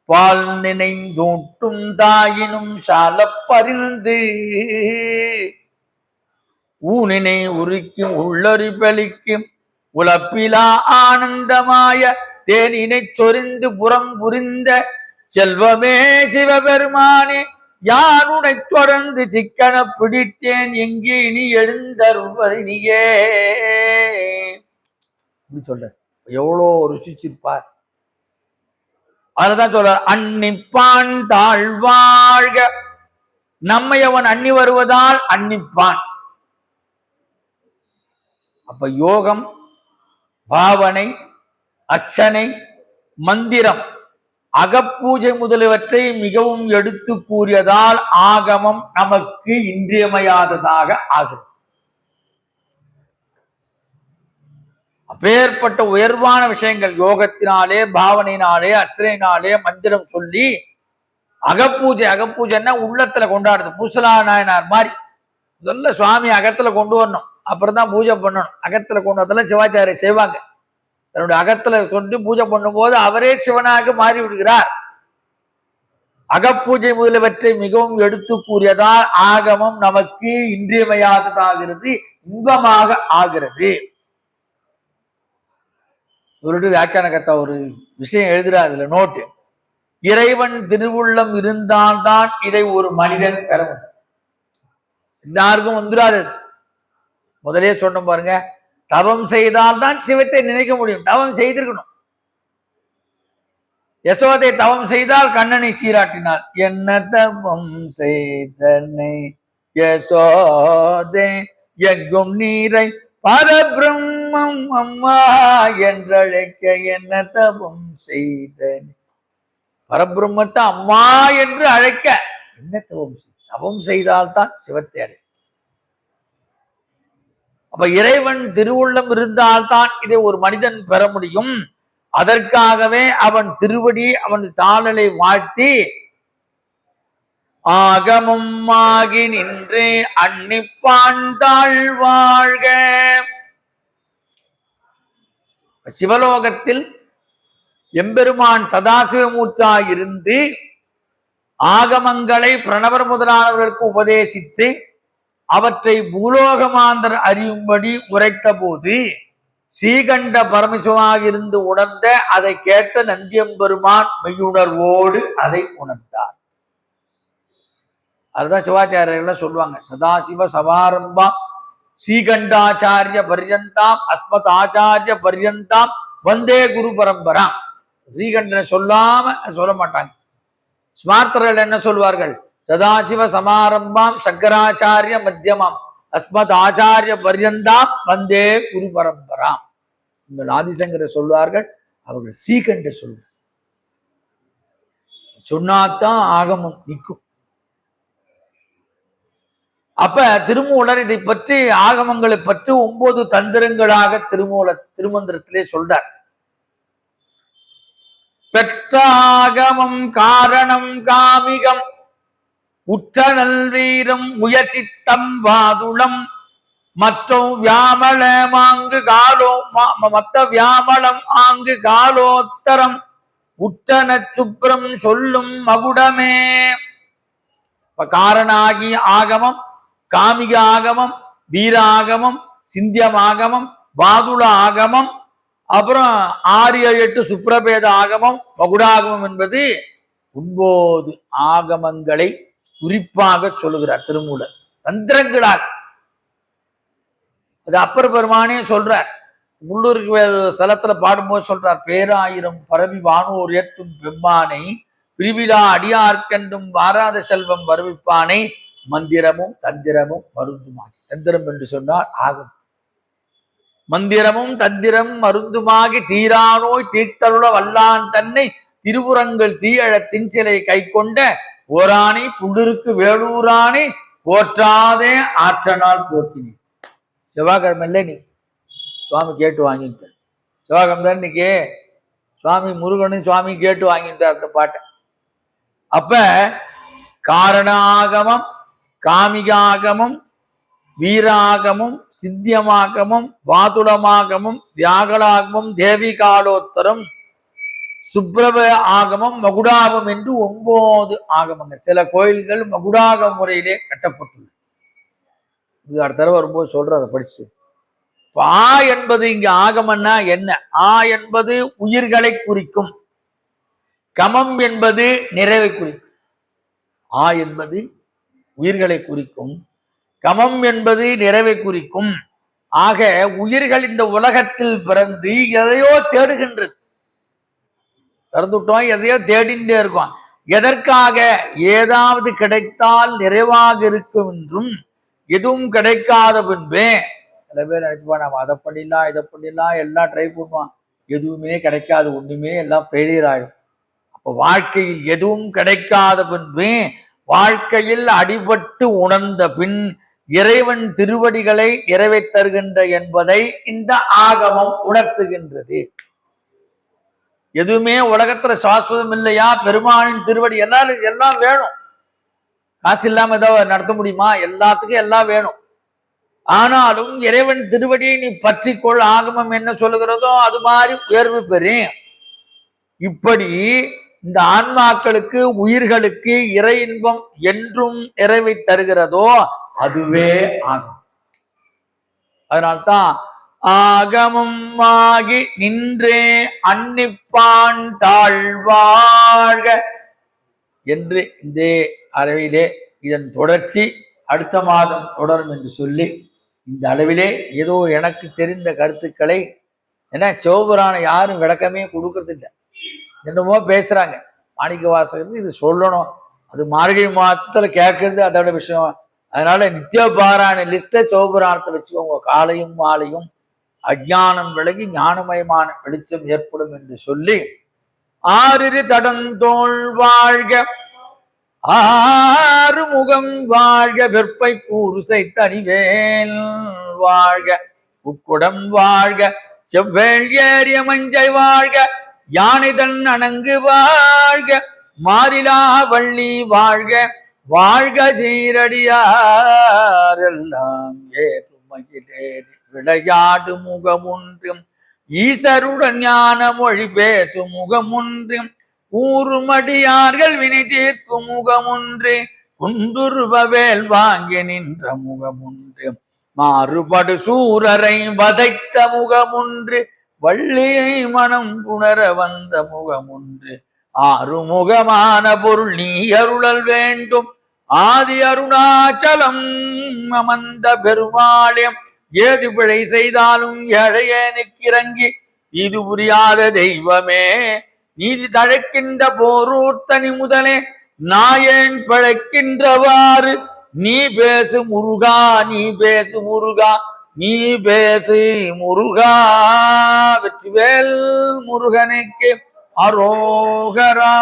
[SPEAKER 1] பால் நினைந்தூட்டும் தாயினும் சால பறிந்து ஊனினை உரிக்கும் உள்ளறி பலிக்கும் உலப்பிலா ஆனந்தமாய தேனினை சொரிந்து புறம் புரிந்த செல்வமே சிவபெருமானே, யானுடை தொடர்ந்து சிக்கன பிடித்தேன், எங்கே இனி எழுந்தருள்வது நீயே சொல்ற. எவ்வளோ ருசிச்சிருப்பார். அதுதான் சொல்ற, அன்னிப்பான் தாழ்வாழ்க. நம்மை அவன் அன்னி வருவதால் அன்னிப்பான். அப்ப யோகம், பாவனை, அர்ச்சனை, மந்திரம், அகப்பூஜை முதலியவற்றை மிகவும் எடுத்து கூறியதால் ஆகமம் நமக்கு இன்றியமையாததாக ஆகிறது. அப்பேற்பட்ட உயர்வான விஷயங்கள் யோகத்தினாலே, பாவனையினாலே, அர்ச்சனையினாலே, மந்திரம் சொல்லி அகப்பூஜைன்னா உள்ளத்துல கொண்டாடுறது. பூசலா நாயனார் மாதிரி முதல்ல சுவாமி அகத்துல கொண்டு வரணும், அப்புறம் தான் பூஜை பண்ணணும். அகத்துல கொண்டு வரதெல்லாம் சிவாச்சாரிய செய்வாங்க. தன்னுடைய அகத்துல சொல்லி பூஜை பண்ணும் போது அவரே சிவனாக மாறி விடுகிறார். அகப்பூஜை முதலியவற்றை மிகவும் எடுத்து கூறியதால் ஆகமம் நமக்கு இன்றியமையாததாகிறது, இன்பமாக ஆகிறது. ஒரு வியாக்கியானகர்த்தா ஒரு விஷயம் எழுதுறார், அதுல நோட்டு. இறைவன் திருவுள்ளம் இருந்தால்தான் இதை ஒரு மனிதன் பெற முடியும். எல்லாருக்கும் வந்துடாது. முதலே சொன்ன பாருங்க, தவம் செய்தால்தான் சிவத்தை நினைக்க முடியும். தவம் செய்திருக்கணும். யசோதை தவம் செய்தால் கண்ணனை சீராட்டினார். என்ன தவம் செய்தனை யசோதை எங்கும் நீரை பரபிரம்மம் அம்மா என்றழைக்க, என்ன தவம் செய்தனை, பரபிரம்மத்தை அம்மா என்று அழைக்க என்ன தவம் செய்த. தவம் செய்தால்தான் சிவத்தை அடை. அப்ப இறைவன் திருவுள்ளம் இருந்தால்தான் இதை ஒரு மனிதன் பெற முடியும். அதற்காகவே அவன் திருவடி, அவன் தாளலை வாழ்த்தி ஆகமும் ஆகி நின்று அன்னிப்பான் தாழ்வாழ்க. சிவலோகத்தில் எம்பெருமான் சதாசிவமூர்த்தியாய் இருந்து ஆகமங்களை பிரணவர் முதலானவர்களுக்கு உபதேசித்து அவற்றை பூலோகமாந்தர் அறியும்படி உரைத்த போது ஸ்ரீகண்ட பரமசிவமாக இருந்து உணர்ந்த அதை கேட்ட நந்தியம்பெருமான் மெய்யுணர்வோடு அதை உணர்ந்தார். அதுதான் சிவாச்சாரியர்கள் சொல்லுவாங்க, சதாசிவ சமாரம்பா ஸ்ரீகண்டாச்சாரிய பர்யந்தாம் அஸ்மத் ஆச்சாரிய பர்யந்தாம் வந்தே குரு பரம்பரா. ஸ்ரீகண்டனை சொல்லாம சொல்ல மாட்டாங்க. ஸ்மார்த்தர்கள் என்ன சொல்வார்கள், சதாசிவ சமாரம்பாம் சங்கராச்சாரிய மத்தியமாம் அஸ்மத் ஆச்சாரிய பர்யந்தாம் வந்தே குரு பரம்பராம். உங்கள் ஆதிசங்கரை சொல்வார்கள், அவர்கள் ஸ்ரீகண்ட சொல்வார். சொன்னாத்தான் ஆகமம் நிற்கும். அப்ப திருமூலர் இதை பற்றி ஆகமங்களை பற்றி 9 தந்திரங்களாக திருமந்திரத்திலே சொல்றார். பெற்றாகமம் காரணம் காமிகம் உற்றனல் வீரம் முயற்சித்தம் வாதுளம் மற்றும் வியாமள மாங்கு காலோ மத்த வியாமளம் ஆங்கு காலோத்தரம் உற்றன சுப்ரம் சொல்லும் மகுடமே. இப்ப காரணாகி ஆகமம், காமிக ஆகமம், வீர ஆகமம், சிந்தியம் ஆகமம், வாதுள ஆகமம், அப்புறம் 6, 7, 8 சுப்ரபேத ஆகமம், மகுடாகமம் என்பது 9 ஆகமங்களை குறிப்பாக சொல்லுகிறார் திருமூலர் தந்திரங்களால். அது அப்பர் பெருமானே சொல்றார். உள்ளூருக்கு ஸ்தலத்துல பாடும்போது சொல்றார், பேராயிரம் பரவி வானோர் ஏற்றும் பெம்மானை பிரிவிழா அடியார்க்கென்றும் வாராத செல்வம் வருவிப்பானை மந்திரமும் தந்திரமும் மருந்துமாகி. தந்திரம் என்று சொன்னால் ஆகும். மந்திரமும் தந்திரம் மருந்துமாகி தீரானோய் தீர்த்தருள வல்லான் தன்னை திருவுரங்கள் தீயழ தின்சிலை கை கொண்ட ஓராணி புள்ளிருக்கு வேலூராணி போற்றாதே ஆற்றனால் போக்கினேன். செவ்வாய்க்கிழமை நீ சுவாமி கேட்டு வாங்கிட்டார். செவ்வாய்க்கிழமை தான் இன்னைக்கு சுவாமி முருகனும் சுவாமி கேட்டு வாங்கிட்டார் அந்த பாட்டை. அப்ப காரணாகமம், காமிகாகமம், வீராகமம், சித்தியமாகமம், வாதுளமாகமம், தியாகலாகமம், தேவிகாலோத்தரம், சுப்ரப ஆகமம், மகுடாகம் என்று 9 ஆகமங்கள். சில கோயில்கள் மகுடாக முறையிலே கட்டப்பட்டுள்ளது. இது அடுத்த தடவை வரும்போது சொல்ற, அதை படிச்சு. ஆ என்பது இங்க ஆகமன்னா என்ன? ஆ என்பது உயிர்களை குறிக்கும். கமம் என்பது நிறைவை குறிக்கும். ஆ என்பது உயிர்களை குறிக்கும், கமம் என்பது நிறைவை குறிக்கும். ஆக உயிர்கள் இந்த உலகத்தில் பிறந்து எதையோ தேடுகின்றது. பிறந்துட்டோம், எதையோ தேடிண்டே இருக்கோம். எதற்காக? ஏதாவது கிடைத்தால் நிறைவாக இருக்கும் என்றும் எதுவும் கிடைக்காத பின்பே சில பேர் நினைச்சுப்பா, நம்ம அதை பண்ணிடலாம் இதை பண்ணிடலாம் எல்லாம் ட்ரை பண்ணுவான், எதுவுமே கிடைக்காது, ஒண்ணுமே எல்லாம் ஃபெயிலியர் ஆகும். அப்போ வாழ்க்கையில் எதுவும் கிடைக்காத பின்பு வாழ்க்கையில் அடிபட்டு உணர்ந்த பின் இறைவன் திருவடிகளை நிறைவேற்றுகின்ற என்பதை இந்த ஆகமம் உணர்த்துகின்றது. எதுவுமே உலகத்துல சாஸ்வதம் இல்லையா? பெருமானின் திருவடி எல்லாம் வேணும். காசு இல்லாம ஏதாவது நடத்த முடியுமா? எல்லாத்துக்கும் எல்லாம் வேணும். ஆனாலும் இறைவன் திருவடியை நீ பற்றிக்கொள், ஆகமம் என்ன சொல்லுகிறதோ அது மாதிரி உயர்வு பெறு. இப்படி இந்த ஆன்மாக்களுக்கு உயிர்களுக்கு இறை இன்பம் என்றும் நிறைவை தருகிறதோ அதுவே ஆகும். அதனால்தான் ஆகமம் ஆகி நின்றே அன்னிப்பான் தாழ்வாழ்க என்று இந்த அளவிலே இதன் தொடர்ச்சி அடுத்த மாதம் தொடரும் என்று சொல்லி, இந்த அளவிலே ஏதோ எனக்கு தெரிந்த கருத்துக்களை, ஏன்னா சிவபுராண யாரும் விளக்கமே கொடுக்கறது இல்லை, என்னமோ பேசுறாங்க. மாணிக்க வாசகருக்கு இது சொல்லணும், அது மார்கழி மாதத்துல கேட்கறது அதோட விஷயம். அதனால நித்திய பாராயண லிஸ்ட சிவபுராணத்தை வச்சுக்கோங்க. காலையும் மாலையும் அஜானம் விலகி ஞானமயமான வெளிச்சம் ஏற்படும் என்று சொல்லி, ஆறிரு தடந்தோள் வாழ்க, ஆறு முகம் வாழ்க, வெற்பை கூறுசை தனிவேல் வாழ்க, உக்குடம் வாழ்க, செவ்வேள் ஏறிய மஞ்சை வாழ்க, யானைதன் அணங்கு வாழ்க, மாறிலா வள்ளி வாழ்க, வாழ்க சீரடியாரெல்லாம் ஏற்றுமகிழேறி விளையாடு முகமுன்றும் ஈசருடன் ஞான மொழி பேசும் முகமுன்றும் கூறுமடியார்கள் வினை தீர்க்கும் முகமுன்று குண்டுருபவேல் வாங்கி நின்ற முகமுன்று மாறுபடு சூரரை வதைத்த முகமுன்று வள்ளியை மனம் உணர வந்த முகமுன்று ஆறுமுகமான பொருள் நீ அருளல் வேண்டும் ஆதி அருணாச்சலம் அமர்ந்த பெருமாளம் ஏது பிழை செய்தாலும் ஏழையனுக்கு இறங்கி இது புரியாத தெய்வமே நீதி தழைக்கின்ற போரூர்த்தனி முதலே நாயேன் பிழைக்கின்றவாறு நீ பேசு முருகா, நீ பேசு முருகா, நீ பேசு முருகா. வெற்றிவேல் முருகனுக்கு அரோகரா.